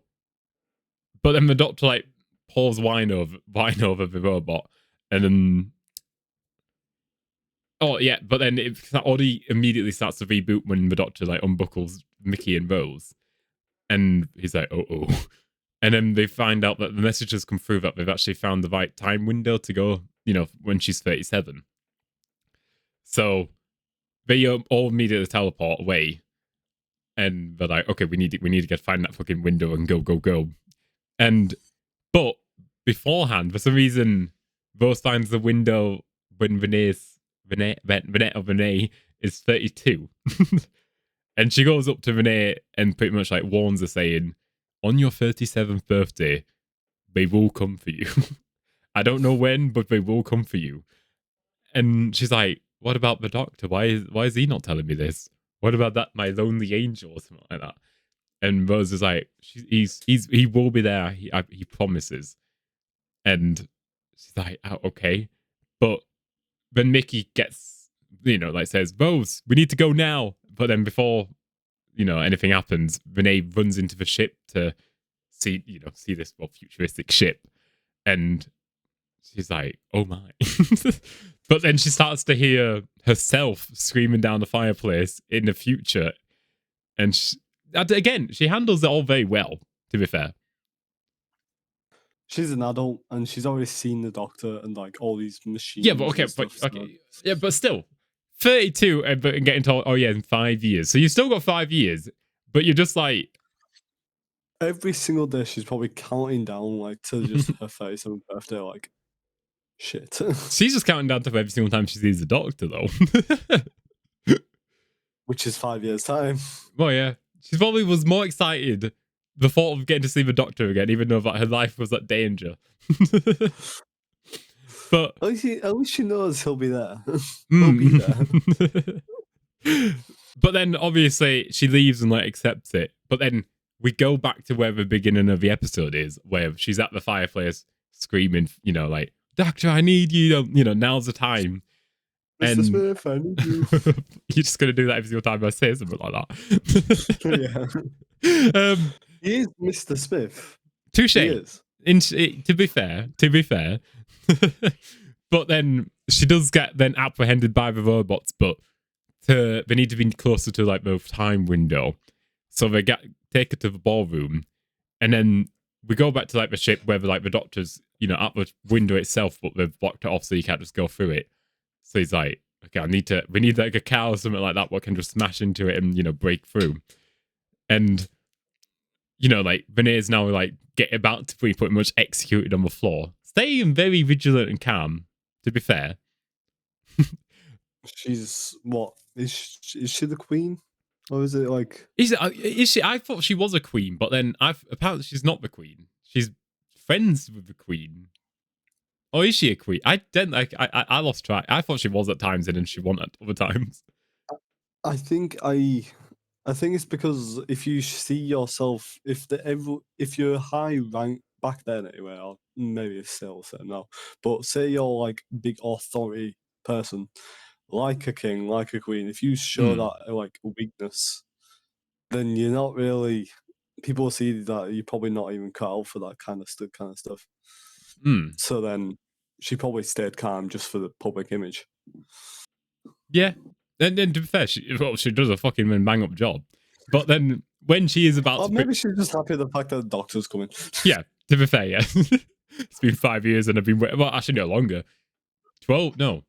but then the Doctor like pours wine over the robot, and then but then Oddie immediately starts to reboot when the Doctor like unbuckles Mickey and Rose, and he's like, oh, and then they find out that the messages come through that they've actually found the right time window to go, when she's 37. So they all immediately teleport away, and they're like, okay, we need to find that fucking window and go. But beforehand, for some reason, Rose finds the window when Renee is 32. And she goes up to Renee and pretty much like warns her, saying, on your 37th birthday, they will come for you. I don't know when, but they will come for you. And she's like, what about the Doctor? Why is he not telling me this? What about that, my lonely angel or something like that? And Rose is like, he will be there. He promises. And she's like, oh, okay. But then Mickey gets, says, Rose, we need to go now. But then before, anything happens, Renee runs into the ship to see this futuristic ship. And She's like, oh my. But then she starts to hear herself screaming down the fireplace in the future. And again, she handles it all very well, to be fair. She's an adult and she's already seen the doctor and like all these machines. Yeah, but okay, and stuff, okay. Yeah, but still, 32 and getting told, oh yeah, in 5 years. So you still got 5 years, but you're just like, every single day she's probably counting down like to just her 37th birthday, like shit. She's just counting down to every single time she sees the doctor, though. Which is 5 years' time. Well, yeah. She probably was more excited the thought of getting to see the doctor again, even though her life was at danger. But at least she knows he'll be there. He'll be there. But then obviously she leaves and like accepts it. But then we go back to where the beginning of the episode is, where she's at the fireplace screaming, like, Doctor, I need you. Now's the time. Mr. Smith, I need you. You're just gonna do that every single time I say something like that. Yeah. He is Mr. Smith. Touche. He is. To be fair. But then she does get then apprehended by the robots, but they need to be closer to like the time window. So they take her to the ballroom, and then we go back to like the ship where like the doctor's, at the window itself, but they've blocked it off so you can't just go through it. So he's like, okay, we need like a car or something like that what can just smash into it and, break through. And, like, Renee's now like about to be pretty much executed on the floor. Staying very vigilant and calm, to be fair. She's what? Is she the queen? Or is it like... Is she? I thought she was a queen, but then apparently she's not the queen. She's friends with the queen. Or is she a queen? I lost track. I thought she was at times and then she wasn't at other times. I think it's because if you see yourself, if you're high rank back then anyway, or maybe it's still the same now, but say you're like big authority person, like a king, like a queen, if you show that like weakness, then you're not really. People see that you're probably not even cut out for that kind of stuff. So then she probably stayed calm just for the public image. Yeah. And then to be fair, she does a fucking bang up job. But then when she is about to... maybe she's just happy with the fact that the doctor's coming. Yeah, to be fair, yeah. It's been 5 years and I've been waiting. Well, actually, no longer. 14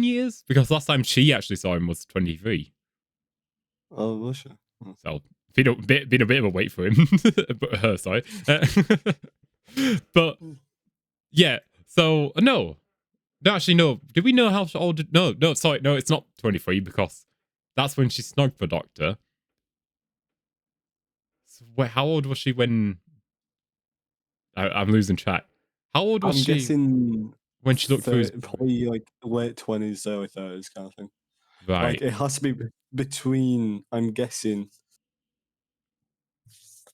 years? Because last time she actually saw him was 23. Oh, was she? So, been a bit of a wait for him. But her, sorry. But, yeah. So, no. No, actually, no. Did we know how old? No, sorry. No, it's not 23 because that's when she snogged the doctor. So, wait, how old was she when... I'm losing track. How old was she? I'm guessing when she looked through his... probably like late 20s, early 30s kind of thing. Right. Like it has to be between, I'm guessing.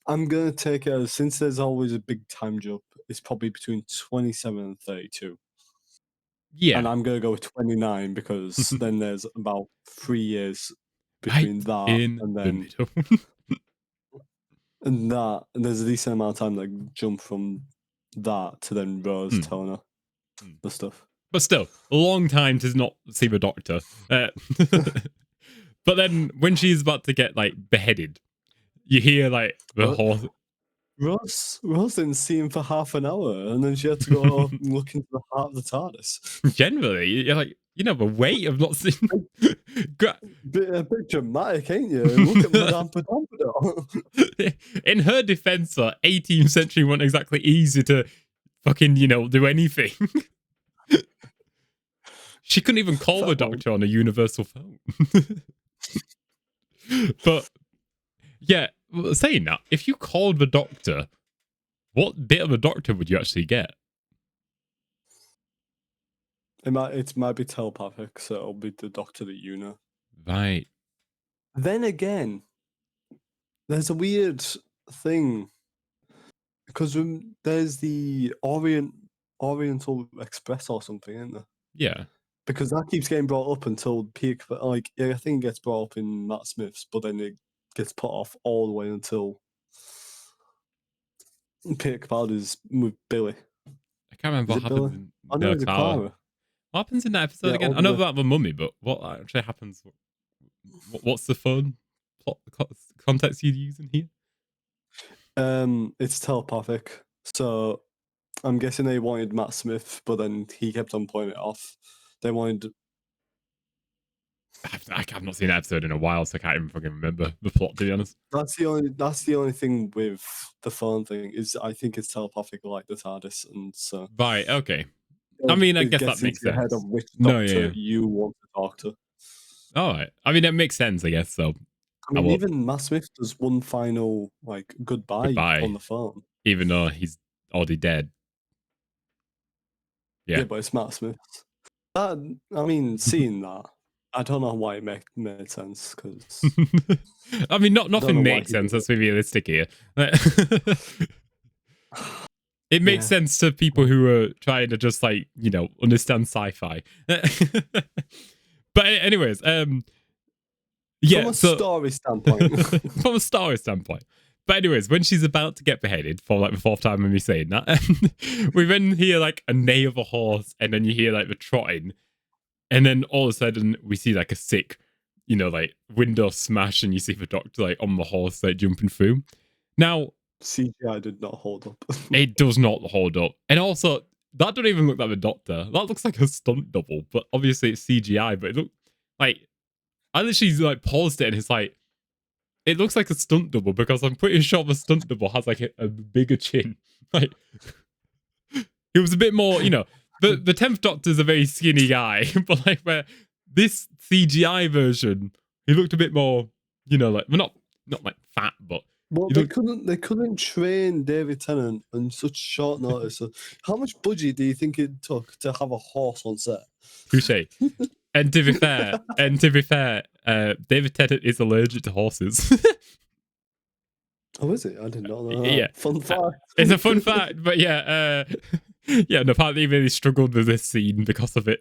I'm going to take it as, since there's always a big time jump, it's probably between 27 and 32. Yeah. And I'm going to go with 29 because then there's about 3 years between that and then... and there's a decent amount of time that jump from that to then Rose telling her the stuff. But still, a long time to not see the doctor. But then when she's about to get like beheaded, you hear like the horse. Rose didn't see him for half an hour, and then she had to go look into the heart of the TARDIS. Generally, you're like, the weight of not seeing. bit dramatic, ain't you? Look at Madame de Pompadour. In her defense, 18th century wasn't exactly easy to fucking, do anything. She couldn't even call the doctor on a universal phone. But, yeah, saying that, if you called the doctor, what bit of the doctor would you actually get? It might be telepathic, so it'll be the doctor that you know. Right. Then again, there's a weird thing because there's the Oriental Express or something, isn't there? Yeah. Because that keeps getting brought up until peak. I think it gets brought up in Matt Smith's, but then it gets put off all the way until Peter Capaldi's with Billy. I can't remember what happens in I know the it's tower. Clara. What happens in that episode Yeah, again? I know about the mummy, but what actually happens? What's the fun plot context you're using here? It's telepathic. So I'm guessing they wanted Matt Smith, but then he kept on pointing it off. They wanted. I've not seen an episode in a while, so I can't even fucking remember the plot, to be honest. That's the only thing with the phone thing is I think it's telepathic like the TARDIS, and so Right, okay. I mean, I it guess gets that makes into your sense. head of which No, doctor yeah. you want to talk to. All right. I mean, it makes sense, I guess. So, I mean, even Matt Smith does one final like goodbye on the phone, even though he's already dead. Yeah, but it's Matt Smith. I mean, seeing that, I don't know why it made sense because I mean, nothing makes sense. Let's be realistic here. It makes sense to people who are trying to just like, understand sci-fi. But anyways, yeah. From a story standpoint. From a story standpoint. But anyways, when she's about to get beheaded, for like the fourth time of me saying that, we then hear like a neigh of a horse, and then you hear like the trotting, and then all of a sudden we see like a sick, like window smash, and you see the doctor like on the horse like jumping through. Now CGI did not hold up. It does not hold up, and also that don't even look like the doctor. That looks like a stunt double, but obviously it's CGI. But it looked like I literally like paused it, and it's like it looks like a stunt double because I'm pretty sure the stunt double has like a bigger chin. Like it was a bit more, the 10th Doctor's a very skinny guy, but like where this CGI version, he looked a bit more, like not like fat, but well, they couldn't train David Tennant on such short notice. So how much budget do you think it took to have a horse on set? Touche. And to be fair, David Tennant is allergic to horses. Oh, is it? I did not know that. Yeah. Fun fact. It's a fun fact, but yeah, and apparently he really struggled with this scene because of it.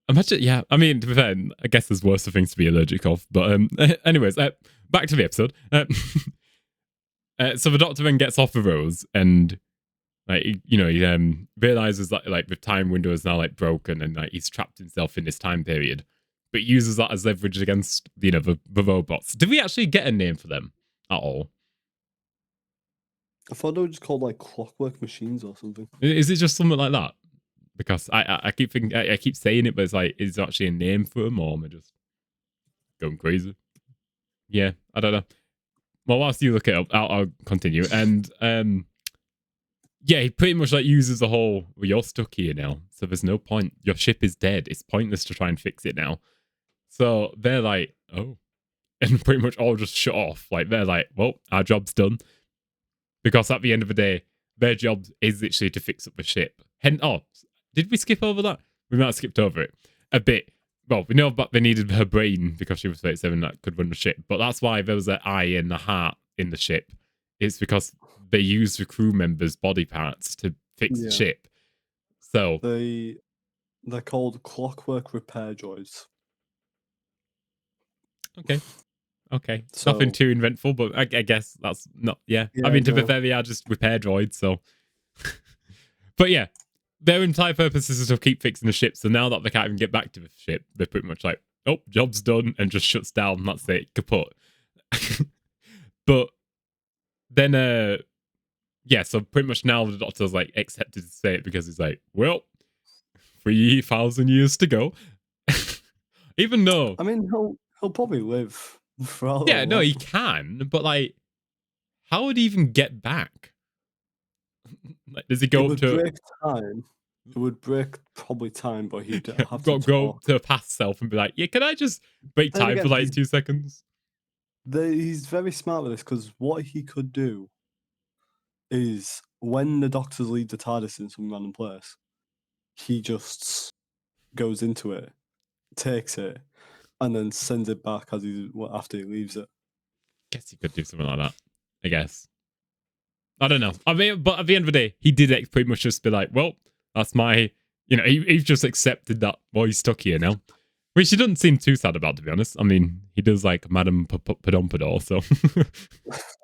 Imagine, yeah. I mean, to be fair, I guess there's worse things to be allergic of. But anyways, back to the episode. So the Doctor then gets off the rose and he realizes that like the time window is now like broken and like he's trapped himself in this time period, but uses that as leverage against the robots. Did we actually get a name for them at all? I thought they were just called like clockwork machines or something. Is it just something like that? Because I keep thinking, I keep saying it, but it's like, is there actually a name for them, or am I just going crazy? Yeah, I don't know. Well, whilst you look it up, I'll continue. And yeah, he pretty much like uses the whole, well, you're stuck here now, so there's no point. Your ship is dead. It's pointless to try and fix it now. So they're like, oh, and pretty much all just shut off. Like they're like, well, our job's done, because at the end of the day, their job is literally to fix up the ship. Did we skip over that? We might have skipped over it a bit. Well, we know that they needed her brain because she was 37 that could run the ship. But that's why there was an eye and a heart in the ship. It's because they used the crew members' body parts to fix the ship. So they're called clockwork repair droids. Okay. So, nothing too eventful, but I guess that's not. Yeah. I mean, to be fair, they are just repair droids. So, but yeah. Their entire purpose is to keep fixing the ship. So now that they can't even get back to the ship, they're pretty much like, oh, job's done, and just shuts down. That's it, kaput. But then, so pretty much now the Doctor's like accepted to say it because he's like, well, 3,000 years to go. Even though, I mean, he'll probably live for all. Yeah, no, he can, but like, how would he even get back? Like, does he go to break time? It would break probably time, but he'd have to go to a past self and be like, yeah, can I just break time for like 2 seconds? He's very smart with this because what he could do is when the Doctors leave the TARDIS in some random place, he just goes into it, takes it, and then sends it back after he leaves it. Guess he could do something like that. I guess. I don't know. I mean, but at the end of the day, he did pretty much just be like, well, that's my, he's just accepted that, well, he's stuck here now. Which she doesn't seem too sad about, to be honest. I mean, he does like Madame de Pompadour, so.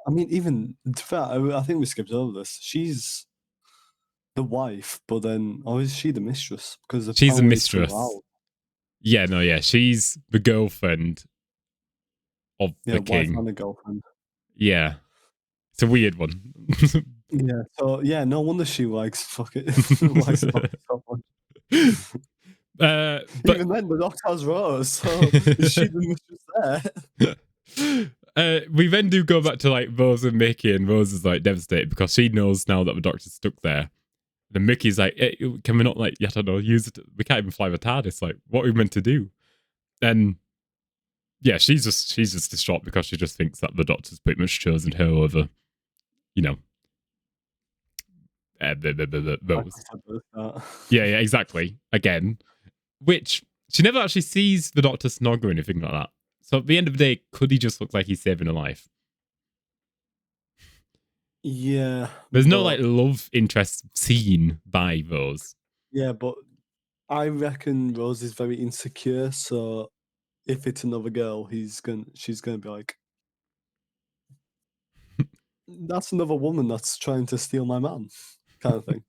I mean, even to be fair, I think we skipped over this. She's the wife, but then, or is she the mistress? Because She's a apparently mistress. throughout- Yeah, no, yeah. She's the girlfriend of Yeah, the wife king. and a girlfriend. Yeah. It's a weird one. Yeah, so yeah, no wonder she likes fucking likes the Doctor so much. But Even then, the Doctor has Rose, so is she the mistress there? We then do go back to like Rose and Mickey, and Rose is like devastated because she knows now that the Doctor's stuck there. Then Mickey's like, hey, can we not like, I don't know, use it? We can't even fly the TARDIS. Like, what are we meant to do? And yeah, she's just distraught because she just thinks that the Doctor's pretty much chosen her over, you know, Rose. Yeah, exactly. Again, which she never actually sees the Doctor snog or anything like that. So at the end of the day, could he just look like he's saving a life? Yeah. There's no like love interest seen by Rose. Yeah, but I reckon Rose is very insecure, so if it's another girl, she's gonna be like, that's another woman that's trying to steal my man, kind of thing.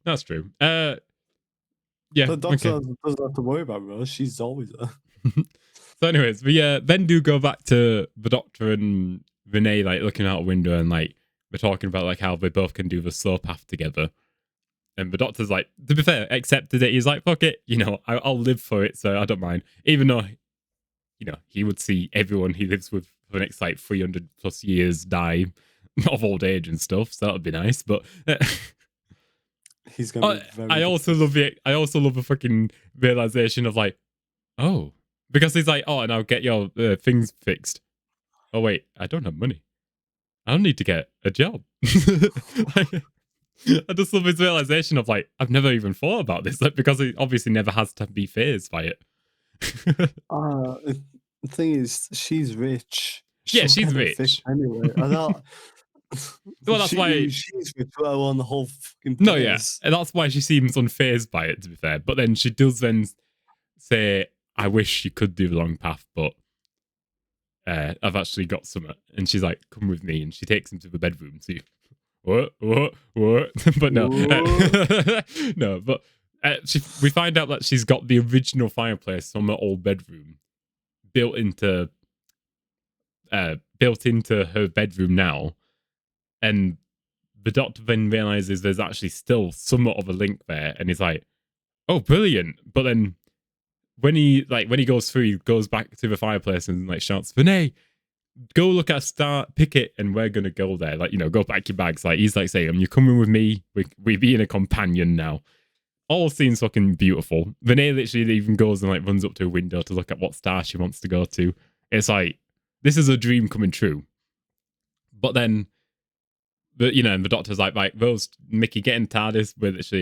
That's true. Yeah. The Doctor doesn't have to worry about Rose. She's always there. So, anyways, we then do go back to the Doctor and Renee like looking out a window, and like we're talking about like how they both can do the slow path together. And the Doctor's like, to be fair, accepted it. He's like, fuck it, you know, I'll live for it, so I don't mind. Even though, you know, he would see everyone he lives with for the next like 300 plus years die of old age and stuff, so that would be nice. But he's gonna be very I also love the fucking realization of like, oh, because he's like, oh, and I'll get your things fixed. Oh wait, I don't have money. I'll need to get a job. I just love his realization of like, I've never even thought about this, like, because he obviously never has to be phased by it. The thing is, she's rich. Yeah, she's rich anyway. Well, that's why she's rich on the whole fucking place. No, yeah, and that's why she seems unfazed by it. To be fair, but then she does then say, "I wish you could do the long path, but I've actually got something." And she's like, "Come with me," and she takes him to the bedroom. See, what? But no, no. But we find out that she's got the original fireplace from her old bedroom built into her bedroom now, and the Doctor then realizes there's actually still somewhat of a link there, and he's like, "Oh, brilliant!" But then when he goes through, he goes back to the fireplace and like shouts, "Renee, go look at a star, pick it, and we're gonna go there. Like, you know, go pack your bags." Like, he's like saying, "You're coming with me. We being a companion now." All scenes fucking beautiful. Renee literally even goes and like runs up to a window to look at what star she wants to go to. It's like, this is a dream coming true. But then, you know, and the Doctor's like, right, Rose, Mickey, get in TARDIS.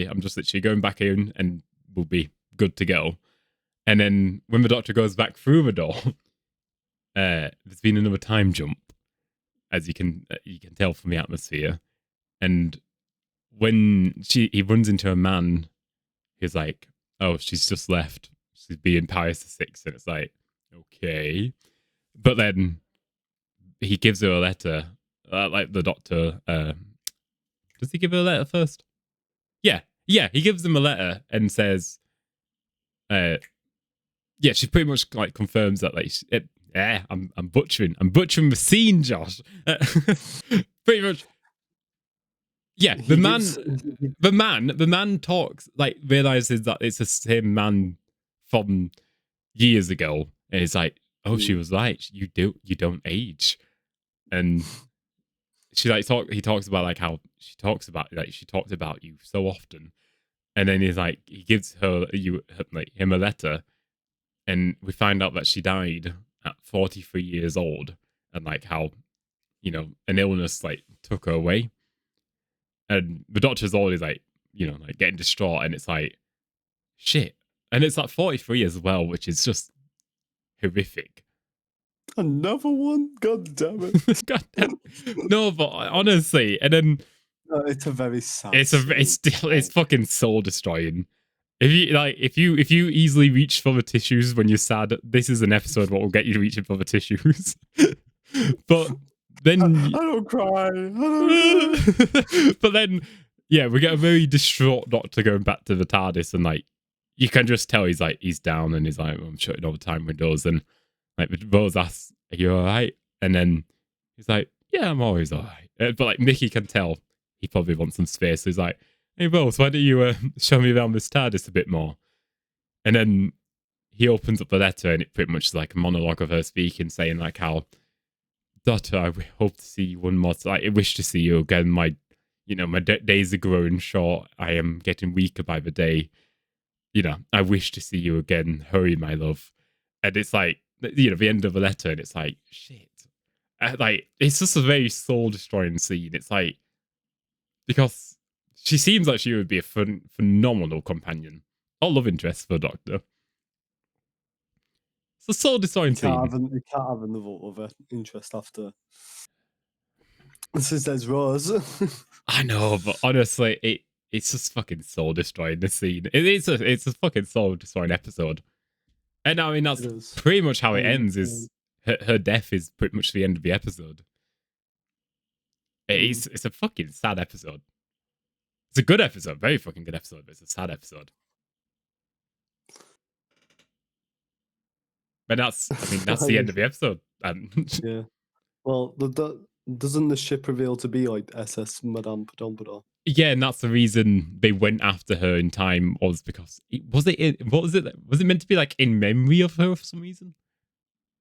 I'm just literally going back in and we'll be good to go. And then when the Doctor goes back through the door, there's been another time jump, as you can tell from the atmosphere. And when he runs into a man, he's like, "Oh, she's just left. She's being Pius VI," and it's like, okay. But then he gives her a letter. Like the Doctor, does he give her a letter first? Yeah, he gives him a letter and says, yeah, she pretty much like confirms that like, I'm butchering the scene, Josh. Pretty much. Yeah, the man talks, like, realizes that it's the same man from years ago, and it's like, oh, she was right. You don't age, and she like he talks about like how she talked about you so often, and then he's like, he gives him a letter, and we find out that she died at 43 years old, and like how, you know, an illness like took her away. And the Doctor's always like, you know, like getting distraught, and it's like, shit. And it's like 43 as well, which is just horrific. Another one? God damn it. God damn. No, but honestly, and then it's a very sad. It's fucking soul destroying. if you easily reach for the tissues when you're sad, this is an episode what will get you reaching for the tissues. But then I don't cry. I don't cry. but then yeah, we get a very distraught Doctor going back to the TARDIS, and like you can just tell he's down, and he's like, I'm shutting all the time windows, and like Rose asks, "Are you all right?" And then he's like, "Yeah, I'm always all right." But like Mickey can tell he probably wants some space. So he's like, "Hey Rose, why don't you show me around this TARDIS a bit more?" And then he opens up the letter, and it pretty much is like a monologue of her speaking, saying like how, "Daughter, I hope to see you one more time. I wish to see you again. My days are growing short. I am getting weaker by the day. I wish to see you again. Hurry, my love." And it's like, the end of the letter, and it's like, shit. Like, it's just a very soul-destroying scene. It's like, because she seems like she would be a phenomenal companion. Or love interest for the Doctor. It's a soul-destroying scene. You can't have another other interest after. This is there's Rose. I know, but honestly, it's just fucking soul destroying this scene. It's a fucking soul destroying episode. And I mean that's pretty much how it ends, is her death is pretty much the end of the episode. It's a fucking sad episode. It's a good episode, very fucking good episode, but it's a sad episode. But that's the end of the episode. Yeah. Well, doesn't the ship reveal to be like SS Madame de Pompadour? Yeah, and that's the reason they went after her in time, was because was it meant to be like in memory of her for some reason?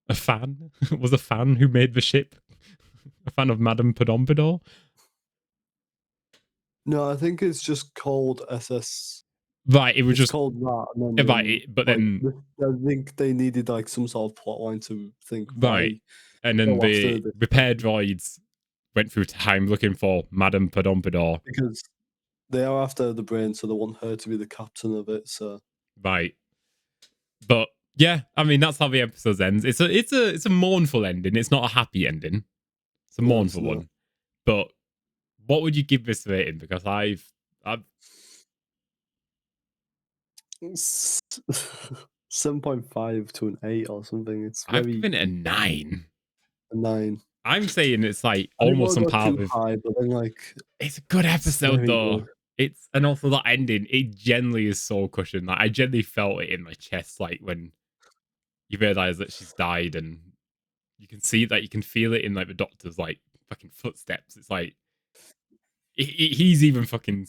A fan was a fan who made the ship, a fan of Madame de Pompadour. No, I think it's just called SS. Right, it was just called that. And then, right, but then I think they needed like some sort of plotline to think. Right, and then the repair droids went through time looking for Madame de Pompadour because they are after the brain, so they want her to be the captain of it. So right, but yeah, I mean that's how the episode ends. It's a mournful ending. It's not a happy ending. It's a mournful one. But what would you give this rating? Because I've 7.5 to an 8 or something. I've given it a 9. A 9. I'm saying it's like almost on par with. High, but then like it's a good episode though. Good. And also that ending, it generally is soul crushing. Like I generally felt it in my chest, like when you realize that she's died, and you can see that, you can feel it in like the Doctor's like fucking footsteps. It's like he's even fucking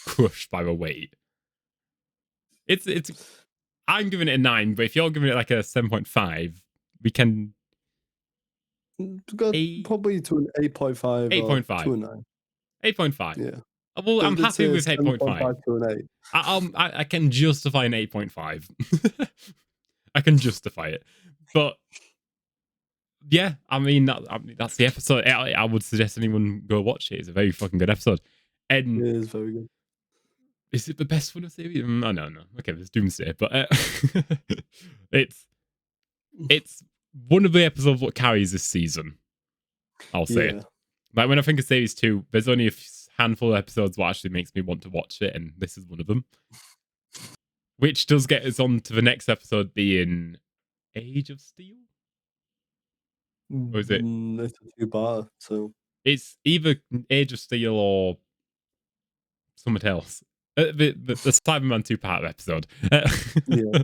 crushed by the weight. It's I'm giving it a 9, but if you're giving it like a 7.5, we can probably to an 8.5. 8.5 to a 9. 8.5. Yeah. Well, I'm happy with 8.5. To an 8. I can justify an 8.5. I can justify it, but yeah, I mean that's the episode. I would suggest anyone go watch it. It's a very fucking good episode, and it is very good. Is it the best one of the series? No. Okay, there's Doomsday, but it's one of the episodes what carries this season. I'll say it. Like when I think of series 2, there's only a handful of episodes what actually makes me want to watch it, and this is one of them. Which does get us on to the next episode being Age of Steel? Or is it? It's a 2-part, so it's either Age of Steel or something else. The Cyberman 2-part episode. Yeah.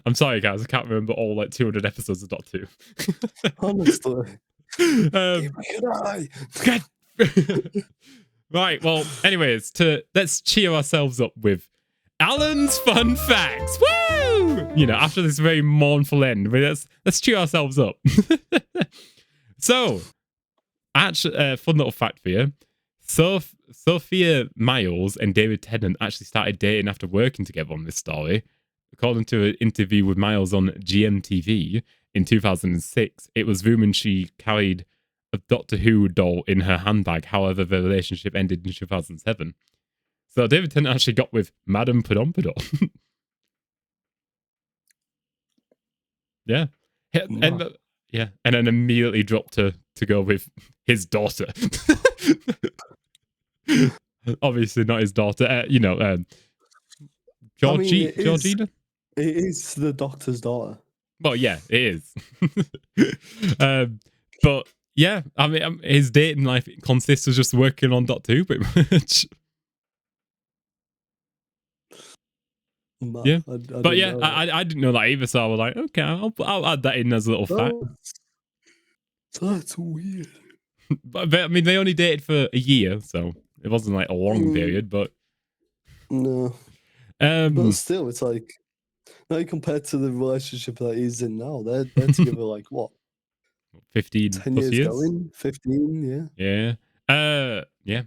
I'm sorry, guys. I can't remember all like 200 episodes of Doctor 2. Honestly. Right. Well, anyways, let's cheer ourselves up with Alan's fun facts. Woo! After this very mournful end, let's cheer ourselves up. So, actually, fun little fact for you. Sophia Myles and David Tennant actually started dating after working together on this story. According to an interview with Myles on GMTV in 2006, it was rumored she carried a Doctor Who doll in her handbag. However, the relationship ended in 2007. So David Tennant actually got with Madame de Pompadour. Yeah. And then immediately dropped her to go with his daughter. Obviously not his daughter. Georgina? It is the Doctor's daughter. Well, yeah, it is. But yeah, I mean, his dating life consists of just working on Doctor Who, pretty much. Yeah, but yeah, I didn't know that either, so I was like, okay, I'll add that in as a little fact. That's weird. But I mean, they only dated for a year, so it wasn't like a long period. But no, but still, it's like now compared to the relationship that he's in now, they're together like what? 15 10 plus years going? 15, yeah. Yeah.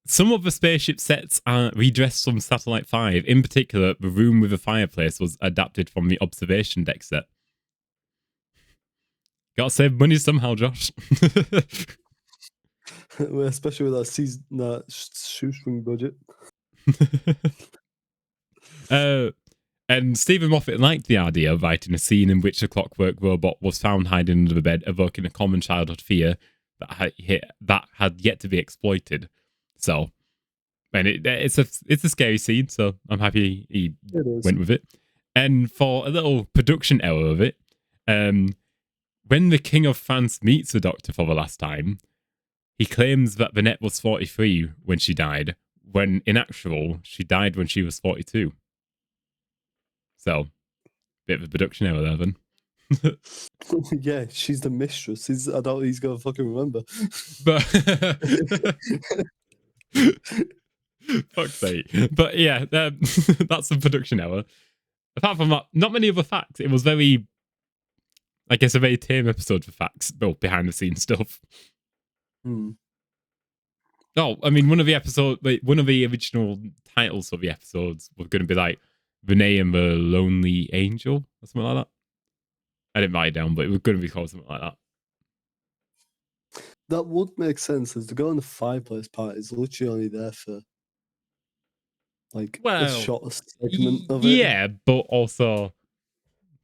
Some of the spaceship sets are redressed from Satellite 5. In particular, the room with the fireplace was adapted from the observation deck set. Gotta save money somehow, Josh. Especially with that shoestring budget. And Stephen Moffat liked the idea of writing a scene in which a clockwork robot was found hiding under the bed, evoking a common childhood fear that had yet to be exploited. So, and it's a scary scene, so I'm happy he went with it. And for a little production error of it, when the King of France meets the Doctor for the last time, he claims that Vanette was 43 when she died, when in actual, she died when she was 42. So, bit of a production error there, then. Yeah, she's the mistress. I doubt he's gonna fucking remember. But fuck's sake. But yeah, that's the production error. Apart from that, not many other facts. It was very, I guess, a very tame episode for facts, well, behind the scenes stuff. Oh, I mean, one of the original titles of the episodes was going to be like Renee and the Lonely Angel or something like that. I didn't write it down, but it was going to be called something like that. That would make sense, as the girl in the fireplace part is literally only there for like a short segment of it. Yeah, but also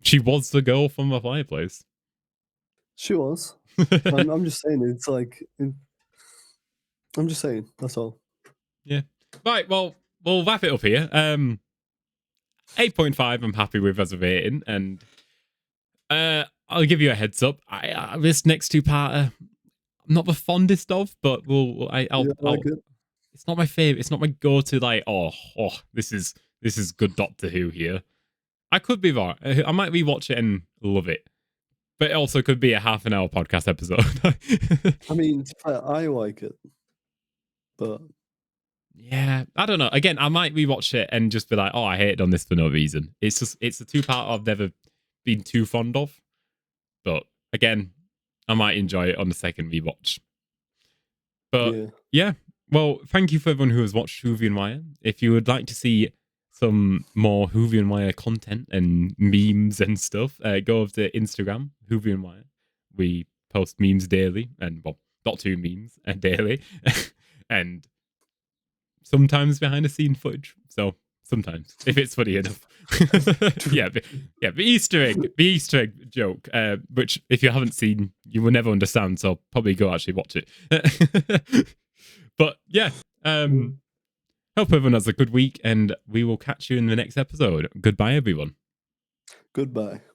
she was the girl from the fireplace. She was. I'm just saying, it's like I'm just saying, that's all. Yeah. Right, well, we'll wrap it up here. 8.5 I'm happy with as a rating, and I'll give you a heads up. This next two-parter, I'm not the fondest of, but I'll like it. It's not my favorite. It's not my go-to. Like, this is good Doctor Who here. I could be wrong. I might rewatch it and love it, but it also could be a half an hour podcast episode. I mean, I like it, but yeah, I don't know. Again, I might rewatch it and just be like, oh, I hated on this for no reason. It's a two-part I've never been too fond of, but again, I might enjoy it on the second rewatch. But yeah. Well, thank you for everyone who has watched Whovian Wire. If you would like to see some more Whovian Wire content and memes and stuff, go over to Instagram, Whovian Wire. We post memes daily, and well, Doctor Who memes daily, and sometimes behind the scene footage. So sometimes, if it's funny enough. the Easter egg joke, which if you haven't seen, you will never understand. So probably go actually watch it. But yeah, hope everyone has a good week, and we will catch you in the next episode. Goodbye, everyone. Goodbye.